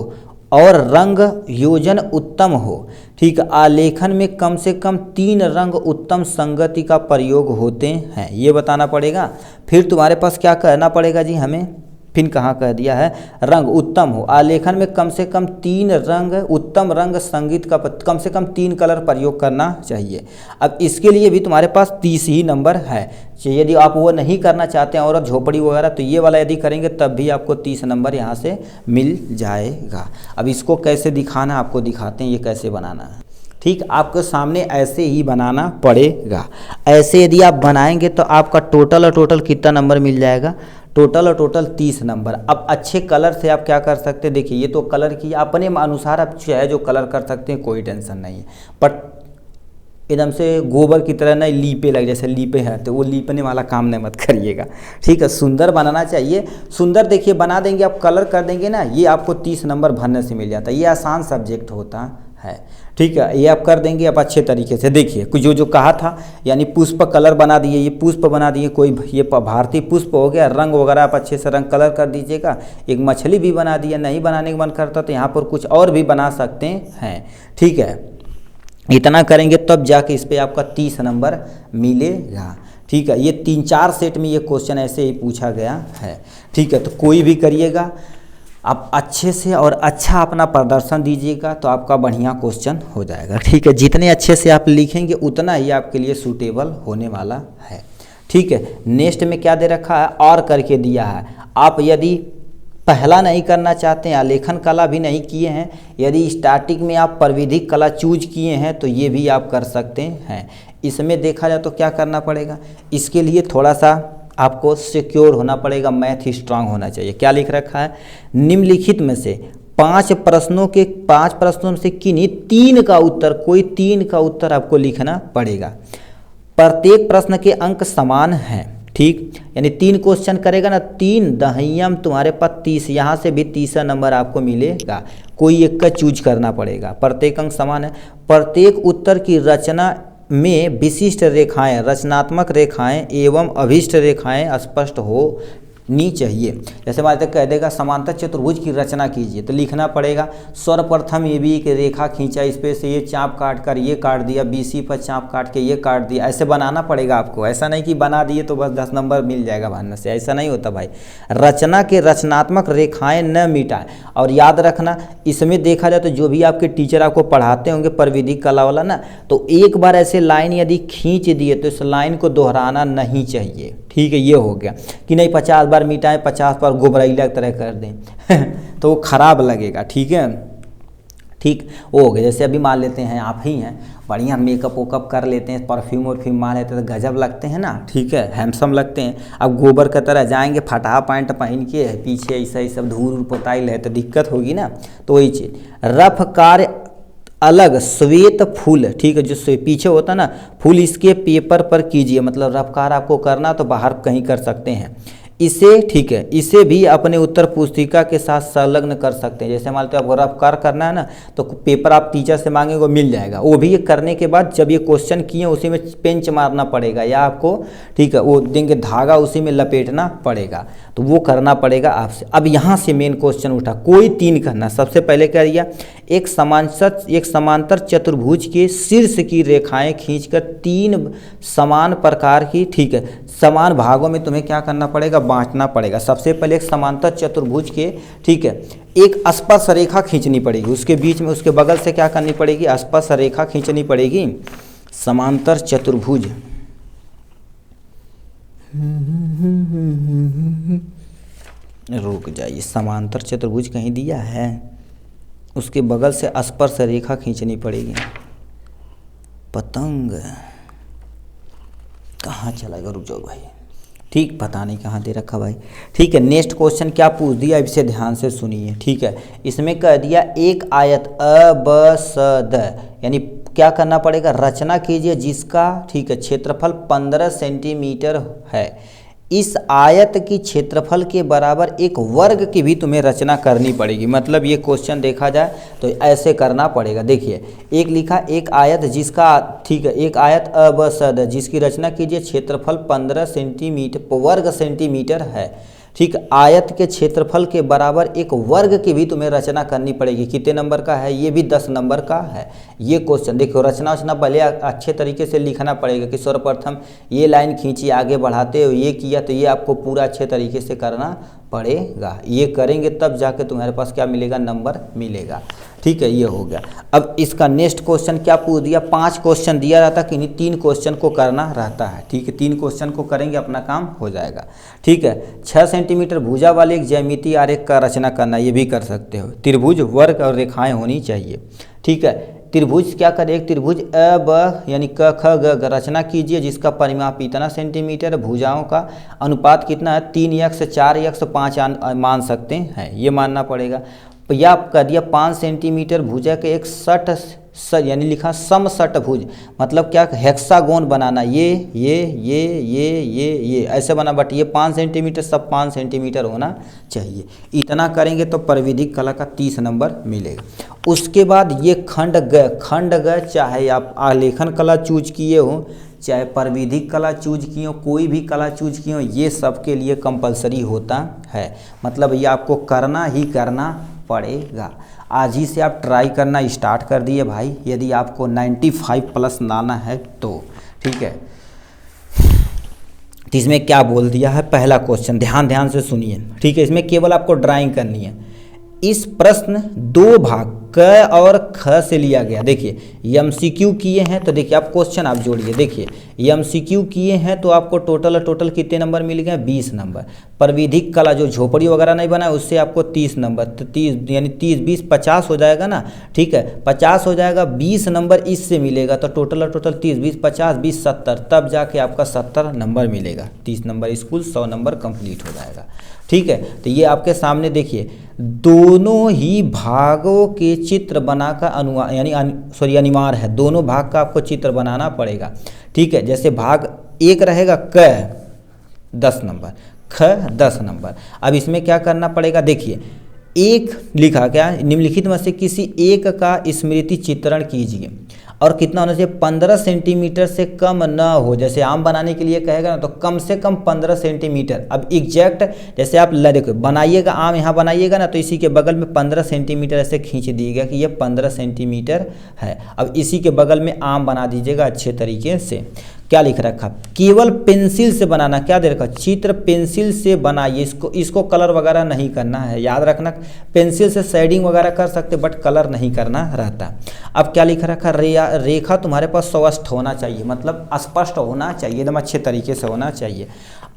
और रंग योजन उत्तम हो, ठीक। आलेखन में कम से कम 3 रंग उत्तम संगति का प्रयोग होते हैं, ये बताना पड़ेगा। फिर तुम्हारे पास क्या करना पड़ेगा जी, हमें फिर कहाँ कह दिया है, रंग उत्तम हो, आलेखन में कम से कम 3 रंग उत्तम रंग संगीत का कम से कम 3 कलर प्रयोग करना चाहिए। अब इसके लिए भी तुम्हारे पास 30 ही नंबर है। यदि आप वो नहीं करना चाहते हैं और झोपड़ी वगैरह, तो ये वाला यदि करेंगे तब भी आपको 30 नंबर यहाँ से मिल जाएगा। अब इसको कैसे दिखाना आपको दिखाते हैं, ये कैसे बनाना है, ठीक। आपके सामने ऐसे ही बनाना पड़ेगा। ऐसे यदि आप बनाएंगे तो आपका टोटल कितना नंबर मिल जाएगा, टोटल 30 नंबर। अब अच्छे कलर से आप क्या कर सकते हैं, देखिए ये तो कलर की अपने अनुसार आप चाहे जो कलर कर सकते हैं, कोई टेंशन नहीं है। बट एकदम से गोबर की तरह नहीं लीपे लगे, जैसे लीपे हैं तो वो लीपने वाला काम नहीं मत करिएगा, ठीक है। सुंदर बनाना चाहिए, सुंदर देखिए बना देंगे आप, कलर कर देंगे ना, ये आपको 30 नंबर भरने से मिल जाता है। ये आसान सब्जेक्ट होता है, ठीक है। ये आप कर देंगे आप अच्छे तरीके से। देखिए कुछ जो कहा था, यानी पुष्प कलर बना दिए, ये पुष्प बना दिए, कोई ये भारतीय पुष्प हो गया, रंग वगैरह आप अच्छे से रंग कलर कर दीजिएगा। एक मछली भी बना दिया, नहीं बनाने का मन करता तो यहाँ पर कुछ और भी बना सकते हैं, ठीक है। इतना करेंगे तब जाके इस पर आपका 30 नंबर मिलेगा, ठीक है। ये 3-4 सेट में ये क्वेश्चन ऐसे ही पूछा गया है, ठीक है। तो कोई भी करिएगा आप अच्छे से और अच्छा अपना प्रदर्शन दीजिएगा तो आपका बढ़िया क्वेश्चन हो जाएगा, ठीक है। जितने अच्छे से आप लिखेंगे उतना ही आपके लिए सूटेबल होने वाला है, ठीक है। नेक्स्ट में क्या दे रखा है, और करके दिया है। आप यदि पहला नहीं करना चाहते हैं, आलेखन कला भी नहीं किए हैं, यदि स्टार्टिंग में आप प्रविधिक कला चूज किए हैं तो ये भी आप कर सकते हैं। इसमें देखा जाए तो क्या करना पड़ेगा, इसके लिए थोड़ा सा आपको सिक्योर होना पड़ेगा, मैथ स्ट्रांग होना चाहिए। क्या लिख रखा है, निम्नलिखित में से 5 प्रश्नों में से किन्हीं 3 का उत्तर, कोई 3 का उत्तर आपको लिखना पड़ेगा। प्रत्येक प्रश्न के अंक समान हैं, ठीक। यानी 3 क्वेश्चन करेगा ना, 3 दहियम तुम्हारे पास 30, यहाँ से भी 30 नंबर आपको मिलेगा। कोई एक का चूज करना पड़ेगा। प्रत्येक अंक समान है। प्रत्येक उत्तर की रचना में विशिष्ट रेखाएं, रचनात्मक रेखाएं एवं अभिष्ट रेखाएं स्पष्ट हो नी चाहिए। जैसे मान कह देगा समांतर चतुर्भुज की रचना कीजिए, तो लिखना पड़ेगा सर्वप्रथम ये भी एक रेखा खींचा, इस पे से ये चाप काट कर ये काट दिया, BC पर चाप काट के ये काट दिया, ऐसे बनाना पड़ेगा आपको। ऐसा नहीं कि बना दिए तो बस 10 नंबर मिल जाएगा बनने से, ऐसा नहीं होता भाई। रचना के रचनात्मक रेखाएं न मिटाएं। और याद रखना इसमें देखा जाए तो जो भी आपके टीचर आपको पढ़ाते होंगे प्राविधिक कला वाला ना, तो एक बार ऐसे लाइन यदि खींच दिए तो इस लाइन को दोहराना नहीं चाहिए। ठीक है, ये हो गया कि नहीं 50 बार मिटाएं, 50 बार गुबरैला की तरह कर दें तो वो खराब लगेगा। ठीक है, ठीक वो हो गया। जैसे अभी मान लेते हैं आप ही हैं, बढ़िया मेकअप वेकअप कर लेते हैं, परफ्यूम वर्फ्यूम मार लेते हैं तो गजब लगते हैं ना। ठीक है, हैंडसम लगते हैं। अब गोबर की तरह जाएंगे फटा पैंट पहन के, पीछे ऐसा ही सब धूल पोताई है तो दिक्कत होगी ना। तो वही चीज़ रफ कार्य अलग श्वेत फूल, ठीक है, जो पीछे होता है ना फूल, इसके पेपर पर कीजिए। मतलब रफकार आपको करना तो बाहर कहीं कर सकते हैं इसे। ठीक है, इसे भी अपने उत्तर पुस्तिका के साथ संलग्न कर सकते हैं। जैसे मान लो आपको रफकार करना है ना, तो पेपर आप टीचर से मांगेंगे वो मिल जाएगा। वो भी ये करने के बाद जब ये क्वेश्चन किए उसी में पेंच मारना पड़ेगा, या आपको ठीक है वो देंगे धागा उसी में लपेटना पड़ेगा, तो वो करना पड़ेगा आपसे। अब यहाँ से मेन क्वेश्चन उठा, कोई 3 करना। सबसे पहले क्या दिया, एक समांतर चतुर्भुज के शीर्ष की रेखाएं खींचकर 3 समान प्रकार की, ठीक है, समान भागों में तुम्हें क्या करना पड़ेगा, बांटना पड़ेगा। सबसे पहले एक समांतर चतुर्भुज के, ठीक है, एक स्पर्श रेखा खींचनी पड़ेगी, उसके बीच में उसके बगल से क्या करनी पड़ेगी, स्पर्श रेखा खींचनी पड़ेगी। समांतर चतुर्भुज रुक जाइए, समांतर चतुर्भुज कहीं दिया है, उसके बगल से स्पर्श रेखा खींचनी पड़ेगी। पतंग कहाँ चला गया, रुक जाओ भाई। ठीक, पता नहीं कहाँ दे रखा भाई। ठीक है, नेक्स्ट क्वेश्चन क्या पूछ दिया, इसे ध्यान से सुनिए। ठीक है, इसमें कह दिया एक आयत अबसद, यानी क्या करना पड़ेगा, रचना कीजिए जिसका, ठीक है, क्षेत्रफल 15 सेंटीमीटर है। इस आयत की क्षेत्रफल के बराबर एक वर्ग की भी तुम्हें रचना करनी पड़ेगी। मतलब ये क्वेश्चन देखा जाए तो ऐसे करना पड़ेगा। देखिए, एक लिखा एक आयत जिसका, ठीक है, एक आयत अबसद जिसकी रचना कीजिए, क्षेत्रफल 15 सेंटीमीटर वर्ग सेंटीमीटर है। ठीक, आयत के क्षेत्रफल के बराबर एक वर्ग की भी तुम्हें रचना करनी पड़ेगी। कितने नंबर का है, ये भी 10 नंबर का है ये क्वेश्चन। देखो रचना पहले अच्छे तरीके से लिखना पड़ेगा कि सर्वप्रथम ये लाइन खींची, आगे बढ़ाते हो ये किया, तो ये आपको पूरा अच्छे तरीके से करना पड़ेगा। ये करेंगे तब जाके तुम्हारे पास क्या मिलेगा, नंबर मिलेगा। ठीक है, ये हो गया। अब इसका नेक्स्ट क्वेश्चन क्या पूछ दिया, 5 क्वेश्चन दिया रहता कि नहीं, 3 क्वेश्चन को करना रहता है। ठीक है, 3 क्वेश्चन को करेंगे अपना काम हो जाएगा। ठीक है, 6 सेंटीमीटर भुजा वाले एक ज्यामितीय आरेख का रचना करना, ये भी कर सकते हो। त्रिभुज वर्ग और रेखाएं होनी चाहिए। ठीक है, त्रिभुज क्या करे, एक त्रिभुज अ ब यानी क ख ग रचना कीजिए जिसका परिमाप इतना सेंटीमीटर, भुजाओं का अनुपात कितना है, 3x 4x 5 मान सकते हैं, ये मानना पड़ेगा। या कह दिया 5 सेंटीमीटर भुजा के एक यानी लिखा समषटभुज, मतलब क्या, हेक्सागोन बनाना, ये ऐसे बना, बट ये 5 सेंटीमीटर सब 5 सेंटीमीटर होना चाहिए। इतना करेंगे तो प्राविधिक कला का 30 नंबर मिलेगा। उसके बाद ये खंड ग, चाहे आप आलेखन कला चूज किए हो, चाहे प्राविधिक कला चूज किए हो, कोई भी कला चूज किए हो, ये सबके लिए कंपलसरी होता है। मतलब ये आपको करना ही करना पड़ेगा। आज ही से आप ट्राई करना स्टार्ट कर दिए भाई, यदि आपको 95 प्लस लाना है तो। ठीक है, तो इसमें क्या बोल दिया है, पहला क्वेश्चन ध्यान से सुनिए। ठीक है, इसमें केवल आपको ड्राइंग करनी है। इस प्रश्न 2 भाग क और ख से लिया गया। देखिए MCQ किए हैं तो देखिए आप क्वेश्चन आप जोड़िए। देखिए MCQ किए हैं तो आपको टोटल कितने नंबर मिल गए, 20 नंबर। प्राविधिक कला जो झोपड़ी वगैरह नहीं बना उससे आपको 30 नंबर, तो 30 यानी 30 20 50 हो जाएगा ना। ठीक है, 50 हो जाएगा, 20 नंबर इससे मिलेगा, तो टोटल 30 20 50 20 70, तब जाके आपका 70 नंबर मिलेगा। 30 नंबर स्कूल 100 नंबर कंप्लीट हो जाएगा। ठीक है, तो ये आपके सामने देखिए दोनों ही भागों के चित्र बनाकर अनिवार्य है, दोनों भाग का आपको चित्र बनाना पड़ेगा। ठीक है, जैसे भाग 1 रहेगा क 10 नंबर, ख 10 नंबर। अब इसमें क्या करना पड़ेगा, देखिए एक लिखा क्या, निम्नलिखित में से किसी एक का स्मृति चित्रण कीजिए। और कितना होना चाहिए 15 सेंटीमीटर से कम ना हो। जैसे आम बनाने के लिए कहेगा ना तो कम से कम 15 सेंटीमीटर। अब एग्जैक्ट जैसे आप देखो बनाइएगा, आम यहाँ बनाइएगा ना तो इसी के बगल में 15 सेंटीमीटर ऐसे खींच दीजिएगा कि ये 15 सेंटीमीटर है। अब इसी के बगल में आम बना दीजिएगा अच्छे तरीके से। क्या लिख रखा, केवल पेंसिल से बनाना। क्या दे रखा, चित्र पेंसिल से बनाइए। इसको कलर वगैरह नहीं करना है, याद रखना। पेंसिल से शेडिंग वगैरह कर सकते बट कलर नहीं करना रहता। अब क्या लिख रखा, रेखा तुम्हारे पास स्पष्ट होना चाहिए, मतलब स्पष्ट होना चाहिए, एकदम अच्छे तरीके से होना चाहिए।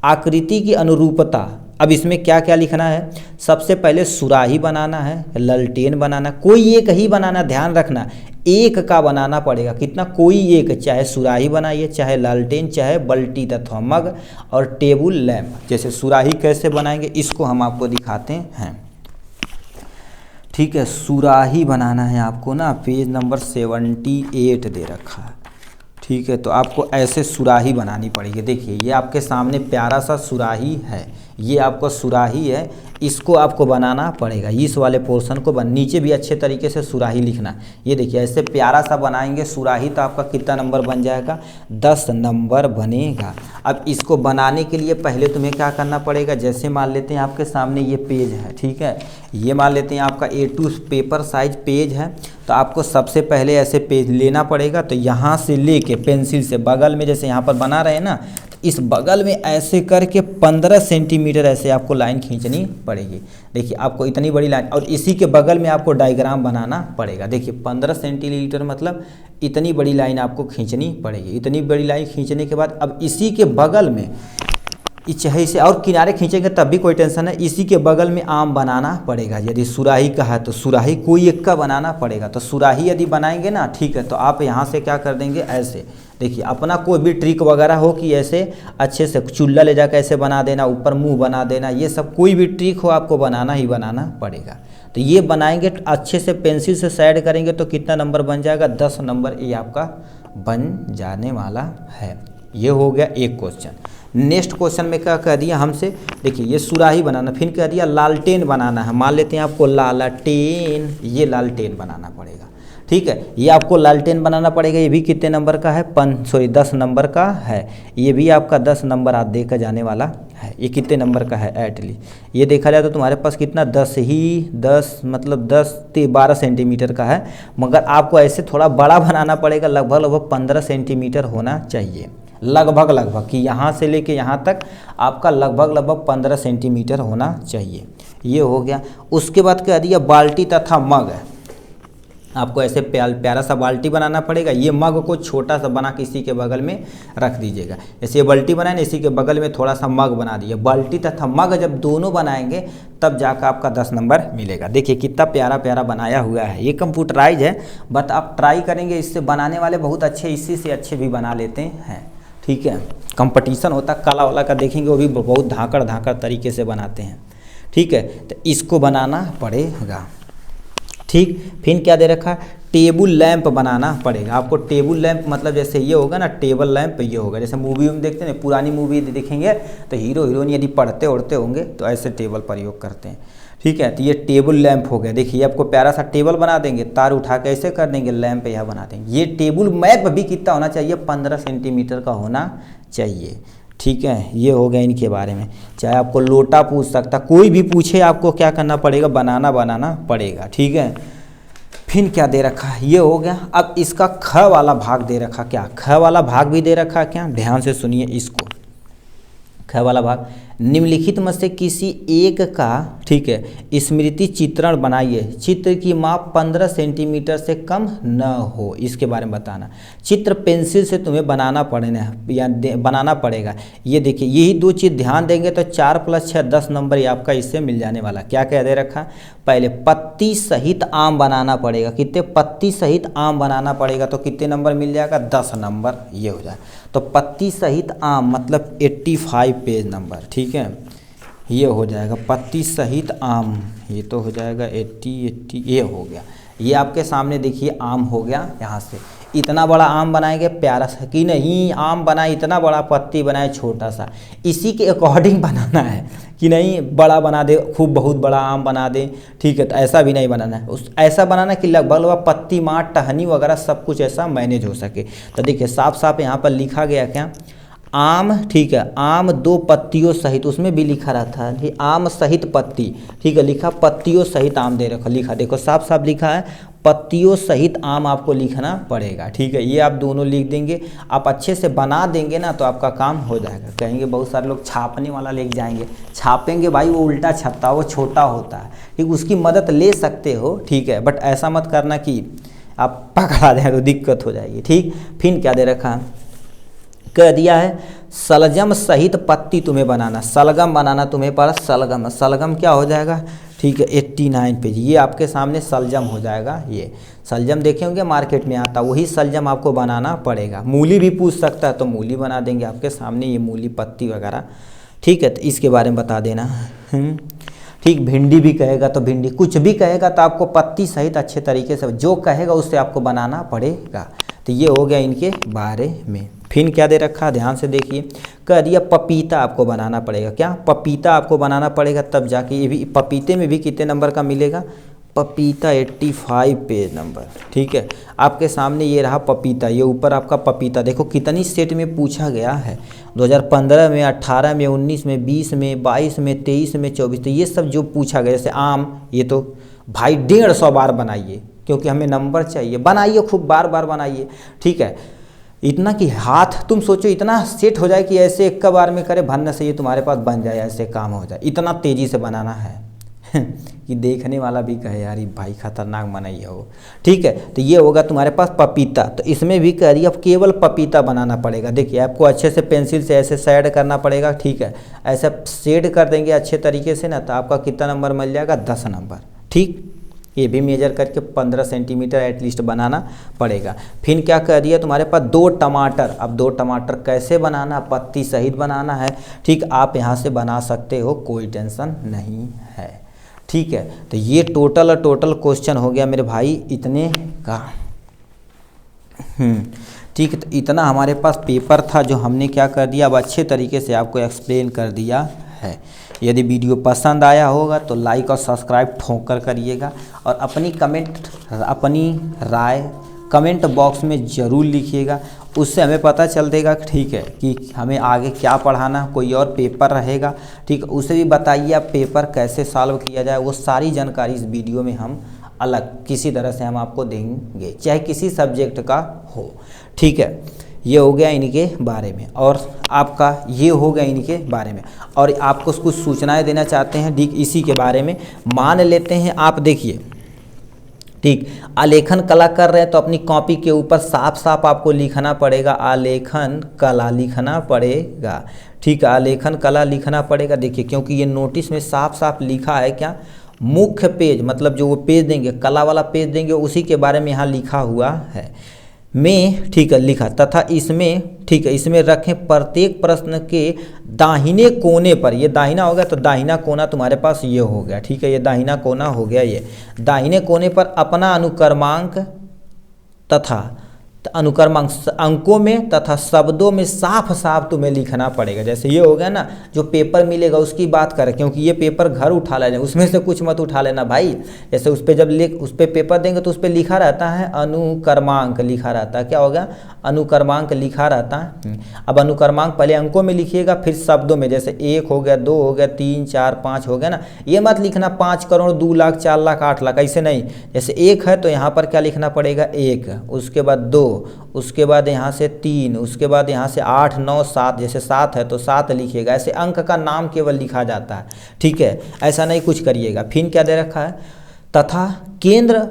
आकृति की अनुरूपता, अब इसमें क्या क्या लिखना है, सबसे पहले सुराही बनाना है, ललटेन बनाना, कोई एक ही बनाना, ध्यान रखना एक का बनाना पड़ेगा। कितना, कोई एक, चाहे सुराही बनाइए, चाहे लालटेन, चाहे बल्टी तथा मग और टेबल लैंप। जैसे सुराही कैसे बनाएंगे इसको हम आपको दिखाते हैं। ठीक है, सुराही बनाना है आपको ना, पेज नंबर 78 दे रखा है। ठीक है, तो आपको ऐसे सुराही बनानी पड़ेगी। देखिए ये आपके सामने प्यारा सा सुराही है, ये आपको सुराही है, इसको आपको बनाना पड़ेगा। इस वाले पोर्शन को नीचे भी अच्छे तरीके से सुराही लिखना। ये देखिए ऐसे प्यारा सा बनाएंगे सुराही तो आपका कितना नंबर बन जाएगा, 10 नंबर बनेगा। अब इसको बनाने के लिए पहले तुम्हें क्या करना पड़ेगा, जैसे मान लेते हैं आपके सामने ये पेज है, ठीक है, ये मान लेते हैं आपका A2 पेपर साइज पेज है। तो आपको सबसे पहले ऐसे पेज लेना पड़ेगा। तो यहाँ से लेके पेंसिल से बगल में, जैसे यहाँ पर बना रहे हैं ना, इस बगल में ऐसे करके 15 सेंटीमीटर ऐसे आपको लाइन खींचनी पड़ेगी। देखिए आपको इतनी बड़ी लाइन, और इसी के बगल में आपको डायग्राम बनाना पड़ेगा। देखिए 15 सेंटीमीटर मतलब इतनी बड़ी लाइन आपको खींचनी पड़ेगी। इतनी बड़ी लाइन खींचने के बाद अब इसी के बगल में चाहे इसे और किनारे खींचेंगे तब भी कोई टेंशन है, इसी के बगल में आम बनाना पड़ेगा। यदि सुराही का है तो सुराही कोई एक का बनाना पड़ेगा। तो सुराही यदि बनाएंगे ना, ठीक है, तो आप यहाँ से क्या कर देंगे, ऐसे देखिए अपना कोई भी ट्रिक वगैरह हो कि ऐसे अच्छे से चुल्ला ले जाकर ऐसे बना देना, ऊपर मुंह बना देना, ये सब कोई भी ट्रिक हो आपको बनाना ही बनाना पड़ेगा। तो ये बनाएंगे अच्छे से, पेंसिल से साइड करेंगे तो कितना नंबर बन जाएगा, 10 नंबर ये आपका बन जाने वाला है। ये हो गया एक क्वेश्चन। नेक्स्ट क्वेश्चन में क्या कह दिया हमसे, देखिए ये सुराही बनाना, फिर कह दिया लालटेन बनाना है। मान लेते हैं आपको लालटेन, ये लालटेन बनाना पड़ेगा। ठीक है, ये आपको लालटेन बनाना पड़ेगा। ये भी कितने नंबर का है, 10 नंबर का है। ये भी आपका 10 नंबर आप देकर जाने वाला है। ये कितने नंबर का है एटलीस्ट, ये देखा जाए तो तुम्हारे पास कितना 10 मतलब 10 से 12 सेंटीमीटर का है। मगर आपको ऐसे थोड़ा बड़ा बनाना पड़ेगा, लगभग 15 सेंटीमीटर होना चाहिए। लगभग कि यहाँ से लेके यहाँ तक आपका लगभग 15 सेंटीमीटर होना चाहिए। ये हो गया। उसके बाद कह दिया बाल्टी तथा मग है। आपको ऐसे प्यारा सा बाल्टी बनाना पड़ेगा। ये मग को छोटा सा बना के इसी के बगल में रख दीजिएगा। जैसे ये बाल्टी बनाए ना, इसी के बगल में थोड़ा सा मग बना दिए। बाल्टी तथा मग जब दोनों बनाएंगे तब जाकर आपका 10 नंबर मिलेगा। देखिए कितना प्यारा प्यारा बनाया हुआ है। ये कंप्यूटराइज है, बट आप ट्राई करेंगे, इससे बनाने वाले बहुत अच्छे, इसी से अच्छे भी बना लेते हैं। ठीक है, कंपटीशन होता कला वाला का, देखेंगे वो भी बहुत धाकड़ तरीके से बनाते हैं। ठीक है, तो इसको बनाना पड़ेगा। ठीक, फिर क्या दे रखा है, टेबल लैंप बनाना पड़ेगा आपको। टेबल लैंप मतलब जैसे ये होगा ना, टेबल लैंप ये होगा। जैसे मूवी में देखते हैं, पुरानी मूवी देखेंगे तो हीरो हीरोइन यदि पढ़ते उड़ते होंगे तो ऐसे टेबल प्रयोग करते हैं। ठीक है, तो ये टेबल लैंप हो गया। देखिए आपको प्यारा सा टेबल बना देंगे, तार उठा के ऐसे कर देंगे, लैंप यह बना देंगे। ये टेबल मैप भी कितना होना चाहिए, 15 सेंटीमीटर का होना चाहिए। ठीक है, ये हो गया इनके बारे में। चाहे आपको लोटा पूछ सकता, कोई भी पूछे आपको क्या करना पड़ेगा, बनाना पड़ेगा। ठीक है, फिर क्या दे रखा है, ये हो गया। अब इसका ख वाला भाग दे रखा, क्या ख वाला भाग भी दे रखा, क्या ध्यान से सुनिए इसको। ख वाला भाग, निम्नलिखित में से किसी एक का, ठीक है, स्मृति चित्रण बनाइए। चित्र की माप 15 सेंटीमीटर से कम न हो, इसके बारे में बताना। चित्र पेंसिल से तुम्हें बनाना पड़ेगा। ये देखिए यही दो चीज़ ध्यान देंगे तो 4 + 6 10 नंबर ये आपका इससे मिल जाने वाला। क्या क्या दे रखा, पहले पत्ती सहित आम बनाना पड़ेगा। कितने, पत्ती सहित आम बनाना पड़ेगा तो कितने नंबर मिल जाएगा, 10 नंबर ये हो जाए। तो पत्ती सहित आम मतलब 85 पेज नंबर। ठीक है, ये हो जाएगा पत्ती सहित आम, ये तो हो जाएगा 80 ये हो गया। ये आपके सामने देखिए आम हो गया, यहाँ से इतना बड़ा आम बनाएंगे प्यारा सा, कि नहीं आम बनाए इतना बड़ा, पत्ती बनाए छोटा सा, इसी के अकॉर्डिंग बनाना है कि नहीं बड़ा बना दे, खूब बहुत बड़ा आम बना दे, ठीक है। तो ऐसा भी नहीं बनाना है, उस ऐसा बनाना कि लगभग लगभग पत्ती मार टहनी वगैरह सब कुछ ऐसा मैनेज हो सके। तो देखिए साफ साफ यहाँ पर लिखा गया क्या, आम, ठीक है, आम 2 पत्तियों सहित, उसमें भी लिखा रहता है कि आम सहित पत्ती, ठीक है, लिखा पत्तियों सहित आम दे रखा, लिखा देखो साफ साफ लिखा है पत्तियों सहित आम आपको लिखना पड़ेगा, ठीक है। ये आप दोनों लिख देंगे, आप अच्छे से बना देंगे ना तो आपका काम हो जाएगा। कहेंगे बहुत सारे लोग छापने वाला लेके जाएंगे, छापेंगे भाई वो उल्टा छपता है, वो छोटा होता है, ठीक, उसकी मदद ले सकते हो, ठीक है, बट ऐसा मत करना कि आप पकड़ा दें तो दिक्कत हो जाएगी, ठीक। फिर क्या दे रखा है, कह दिया है सलजम सहित पत्ती तुम्हें बनाना, सलगम बनाना तुम्हें पड़ा, सलगम, सलगम क्या हो जाएगा, ठीक है, 89 पेज, ये आपके सामने सलजम हो जाएगा। ये सलजम देखे होंगे मार्केट में आता, वही सलजम आपको बनाना पड़ेगा। मूली भी पूछ सकता है तो मूली बना देंगे आपके सामने, ये मूली पत्ती वगैरह, ठीक है, तो इसके बारे में बता देना, ठीक। भिंडी भी कहेगा तो भिंडी, कुछ भी कहेगा तो आपको पत्ती सहित अच्छे तरीके से जो कहेगा उससे आपको बनाना पड़ेगा। तो ये हो गया इनके बारे में। फिर क्या दे रखा है, ध्यान से देखिए, कह दिया पपीता आपको बनाना पड़ेगा, क्या पपीता आपको बनाना पड़ेगा, तब जाके ये भी पपीते में भी कितने नंबर का मिलेगा, पपीता 85 पेज नंबर, ठीक है। आपके सामने ये रहा पपीता, ये ऊपर आपका पपीता, देखो कितनी सेट में पूछा गया है, 2015 में, 18 में, 19 में, 20 में, 22 में, 23 में, 24, तो ये सब जो पूछा गया, जैसे आम, ये तो भाई 150 बार बनाइए क्योंकि हमें नंबर चाहिए, बनाइए खूब बार बार बनाइए, ठीक है। इतना कि हाथ तुम सोचो इतना सेट हो जाए कि ऐसे एक बार में करे भरने से ये तुम्हारे पास बन जाए, ऐसे काम हो जाए, इतना तेज़ी से बनाना है कि देखने वाला भी कहे यार ये भाई खतरनाक बनाई है वो, ठीक है। तो ये होगा तुम्हारे पास पपीता, तो इसमें भी कह रही है अब केवल पपीता बनाना पड़ेगा। देखिए आपको अच्छे से पेंसिल से ऐसे शेड करना पड़ेगा, ठीक है, ऐसे शेड कर देंगे अच्छे तरीके से ना, तो आपका कितना नंबर मिल जाएगा, 10 नंबर, ठीक। ये भी मेजर करके 15 सेंटीमीटर एटलीस्ट बनाना पड़ेगा। फिर क्या कह दिया तुम्हारे पास 2 टमाटर, अब 2 टमाटर कैसे बनाना, पत्ती सहित बनाना है, ठीक, आप यहाँ से बना सकते हो, कोई टेंशन नहीं है, ठीक है। तो ये टोटल क्वेश्चन हो गया मेरे भाई इतने का, ठीक है। तो इतना हमारे पास पेपर था जो हमने क्या कर दिया, अब अच्छे तरीके से आपको एक्सप्लेन कर दिया है। यदि वीडियो पसंद आया होगा तो लाइक और सब्सक्राइब ठोक कर करिएगा, और अपनी राय कमेंट बॉक्स में ज़रूर लिखिएगा, उससे हमें पता चल देगा, ठीक है, कि हमें आगे क्या पढ़ाना, कोई और पेपर रहेगा, ठीक, उसे भी बताइए आप पेपर कैसे सॉल्व किया जाए, वो सारी जानकारी इस वीडियो में हम अलग किसी तरह से हम आपको देंगे, चाहे किसी सब्जेक्ट का हो, ठीक है। ये हो गया इनके बारे में, और आपका ये हो गया इनके बारे में, और आपको कुछ सूचनाएं देना चाहते हैं, ठीक, इसी के बारे में। मान लेते हैं आप देखिए, ठीक, आलेखन कला कर रहे हैं तो अपनी कॉपी के ऊपर साफ साफ आपको लिखना पड़ेगा, आलेखन कला लिखना पड़ेगा, ठीक, आलेखन कला लिखना पड़ेगा। देखिए क्योंकि ये नोटिस में साफ साफ लिखा है क्या, मुख्य पेज, मतलब जो वो पेज देंगे, कला वाला पेज देंगे, उसी के बारे में यहाँ लिखा हुआ है में, ठीक है, लिखा, तथा इसमें, ठीक है, इसमें रखें प्रत्येक प्रश्न के दाहिने कोने पर, ये दाहिना हो गया तो दाहिना कोना तुम्हारे पास ये हो गया, ठीक है, ये दाहिना कोना हो गया, ये दाहिने कोने पर अपना अनुक्रमांक तथा अनुक्रमांक अंकों में तथा शब्दों में साफ साफ तुम्हें लिखना पड़ेगा। जैसे ये हो गया ना, जो पेपर मिलेगा उसकी बात करें, क्योंकि ये पेपर घर उठा लेना, उसमें से कुछ मत उठा लेना भाई। जैसे उस पर जब उस पर पेपर देंगे तो उस पर लिखा रहता है अनुक्रमांक, लिखा रहता है, क्या होगा, अनुक्रमांक लिखा रहता है। अब अनुक्रमांक पहले अंकों में लिखिएगा, फिर शब्दों में, जैसे 1 हो गया, 2 हो गया, 3 4 5 हो गया ना, ये मत लिखना 5 करोड़ 2 लाख 4 लाख 8 लाख, ऐसे नहीं। जैसे 1 है तो यहाँ पर क्या लिखना पड़ेगा, 1, उसके बाद 2, उसके बाद यहाँ से 3, उसके बाद यहाँ से 8 9 7, जैसे 7 है तो 7 लिखिएगा। ऐसे अंक का नाम केवल लिखा जाता है, ठीक है, ऐसा नहीं कुछ करिएगा। फिर क्या दे रखा है, तथा केंद्र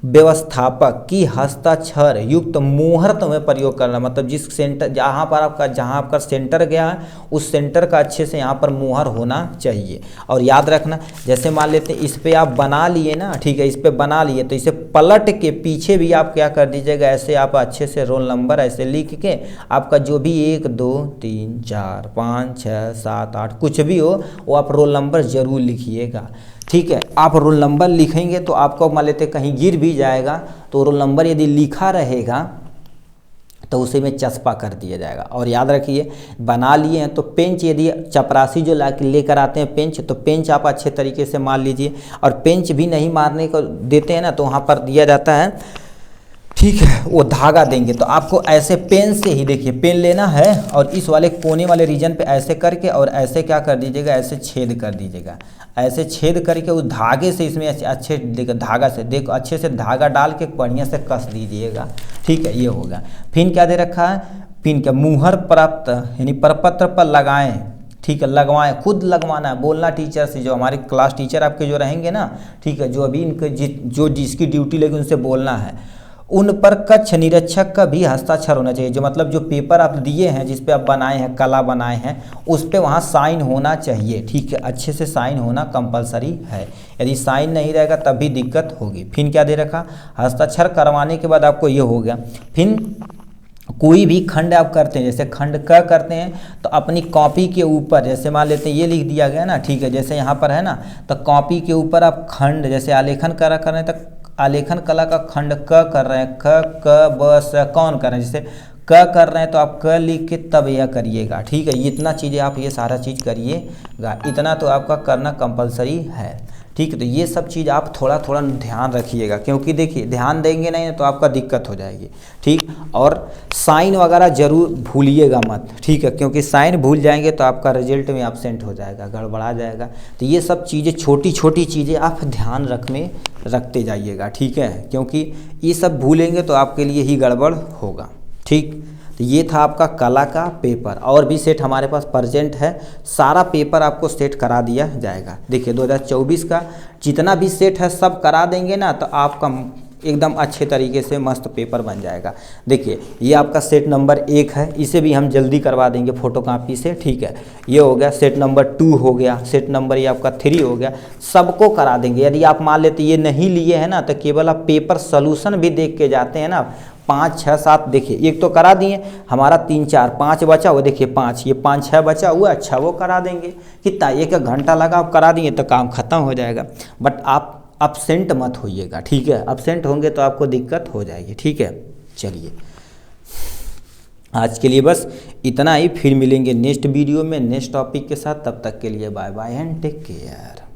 व्यवस्थापक की हस्ताक्षर युक्त मोहर तुम्हें प्रयोग करना, मतलब जिस सेंटर जहाँ आपका सेंटर गया है उस सेंटर का अच्छे से यहाँ पर मोहर होना चाहिए। और याद रखना, जैसे मान लेते हैं इस पे आप बना लिए ना, ठीक है, इस पे बना लिए तो इसे पलट के पीछे भी आप क्या कर दीजिएगा, ऐसे आप अच्छे से रोल नंबर ऐसे लिख के आपका जो भी 1 2 3 4 5 6 7 8 कुछ भी हो वो आप रोल नंबर ज़रूर लिखिएगा। ठीक है, आप रोल नंबर लिखेंगे तो आपको मान लेते कहीं गिर भी जाएगा तो रोल नंबर यदि लिखा रहेगा तो उसी में चस्पा कर दिया जाएगा। और याद रखिए बना लिए हैं तो पेंच यदि चपरासी जो लेकर आते हैं पेंच, तो पेंच आप अच्छे तरीके से मार लीजिए। और पेंच भी नहीं मारने को देते हैं ना तो वहाँ पर दिया जाता है, ठीक है, वो धागा देंगे। तो आपको ऐसे पेन से ही देखिए, पेन लेना है और इस वाले कोने वाले रीजन पे ऐसे करके और ऐसे क्या कर दीजिएगा, ऐसे छेद कर दीजिएगा। ऐसे छेद करके उस धागे से इसमें अच्छे धागा से देखो अच्छे से धागा डाल के बढ़िया से कस दीजिएगा। ठीक है, ये होगा। फिर क्या दे रखा है, पिन का मुहर प्राप्त यानी प्रपत्र पर लगाएं। ठीक है, लगवाएं, खुद लगवाना है, बोलना टीचर से, जो हमारे क्लास टीचर आपके जो रहेंगे ना, ठीक है, जो अभी इनके जो जिसकी ड्यूटी लगी उनसे बोलना है। उन पर कक्ष निरीक्षक का भी हस्ताक्षर होना चाहिए, जो मतलब जो पेपर आप दिए हैं जिस पे आप बनाए हैं, कला बनाए हैं, उस पे वहाँ साइन होना चाहिए। ठीक है, अच्छे से साइन होना कंपलसरी है, यदि साइन नहीं रहेगा तब भी दिक्कत होगी। फिर क्या दे रखा, हस्ताक्षर करवाने के बाद आपको ये हो गया। फिर कोई भी खंड आप करते हैं, जैसे खंड क करते हैं तो अपनी कॉपी के ऊपर, जैसे मान लेते हैं ये लिख दिया गया ना, ठीक है, जैसे यहाँ पर है ना, तो कॉपी के ऊपर आप खंड, जैसे आलेखन कर रहे हैं तो आलेखन कला का खंड क कर रहे हैं, ख क ब स कौन कर रहे हैं, जैसे क कर रहे हैं तो आप क लिख के तब यह करिएगा। ठीक है, इतना चीज़ें आप ये सारा चीज़ करिएगा, इतना तो आपका करना कंपलसरी है। ठीक है, तो ये सब चीज़ आप थोड़ा थोड़ा ध्यान रखिएगा, क्योंकि देखिए ध्यान देंगे नहीं तो आपका दिक्कत हो जाएगी। ठीक, और साइन वगैरह जरूर भूलिएगा मत। ठीक है, क्योंकि साइन भूल जाएंगे तो आपका रिजल्ट में एब्सेंट हो जाएगा, गड़बड़ा जाएगा। तो ये सब चीज़ें छोटी छोटी चीज़ें आप ध्यान रखते जाइएगा। ठीक है, क्योंकि ये सब भूलेंगे तो आपके लिए ही गड़बड़ होगा। ठीक, तो ये था आपका कला का पेपर। और भी सेट हमारे पास प्रेजेंट है, सारा पेपर आपको सेट करा दिया जाएगा। देखिए 2024 का जितना भी सेट है सब करा देंगे ना, तो आपका एकदम अच्छे तरीके से मस्त पेपर बन जाएगा। देखिए ये आपका सेट नंबर 1 है, इसे भी हम जल्दी करवा देंगे फोटोकॉपी से। ठीक है, ये हो गया सेट नंबर 2 हो गया, सेट नंबर ये आपका 3 हो गया, सबको करा देंगे। यदि आप मान लेते ये नहीं लिए हैं ना, तो केवल आप पेपर सोल्यूशन भी देख के जाते हैं ना, 5 6 7 देखिए, एक तो करा दिए, हमारा 3 4 5 बचा हुआ, देखिए 5, ये 5 6 बचा हुआ। अच्छा, वो करा देंगे, कितना 1 घंटा लगा, आप करा दिए तो काम खत्म हो जाएगा। बट आप अब्सेंट मत होइएगा। ठीक है, अब्सेंट होंगे तो आपको दिक्कत हो जाएगी। ठीक है, चलिए आज के लिए बस इतना ही, फिर मिलेंगे नेक्स्ट वीडियो में नेक्स्ट टॉपिक के साथ। तब तक के लिए bye bye and take care.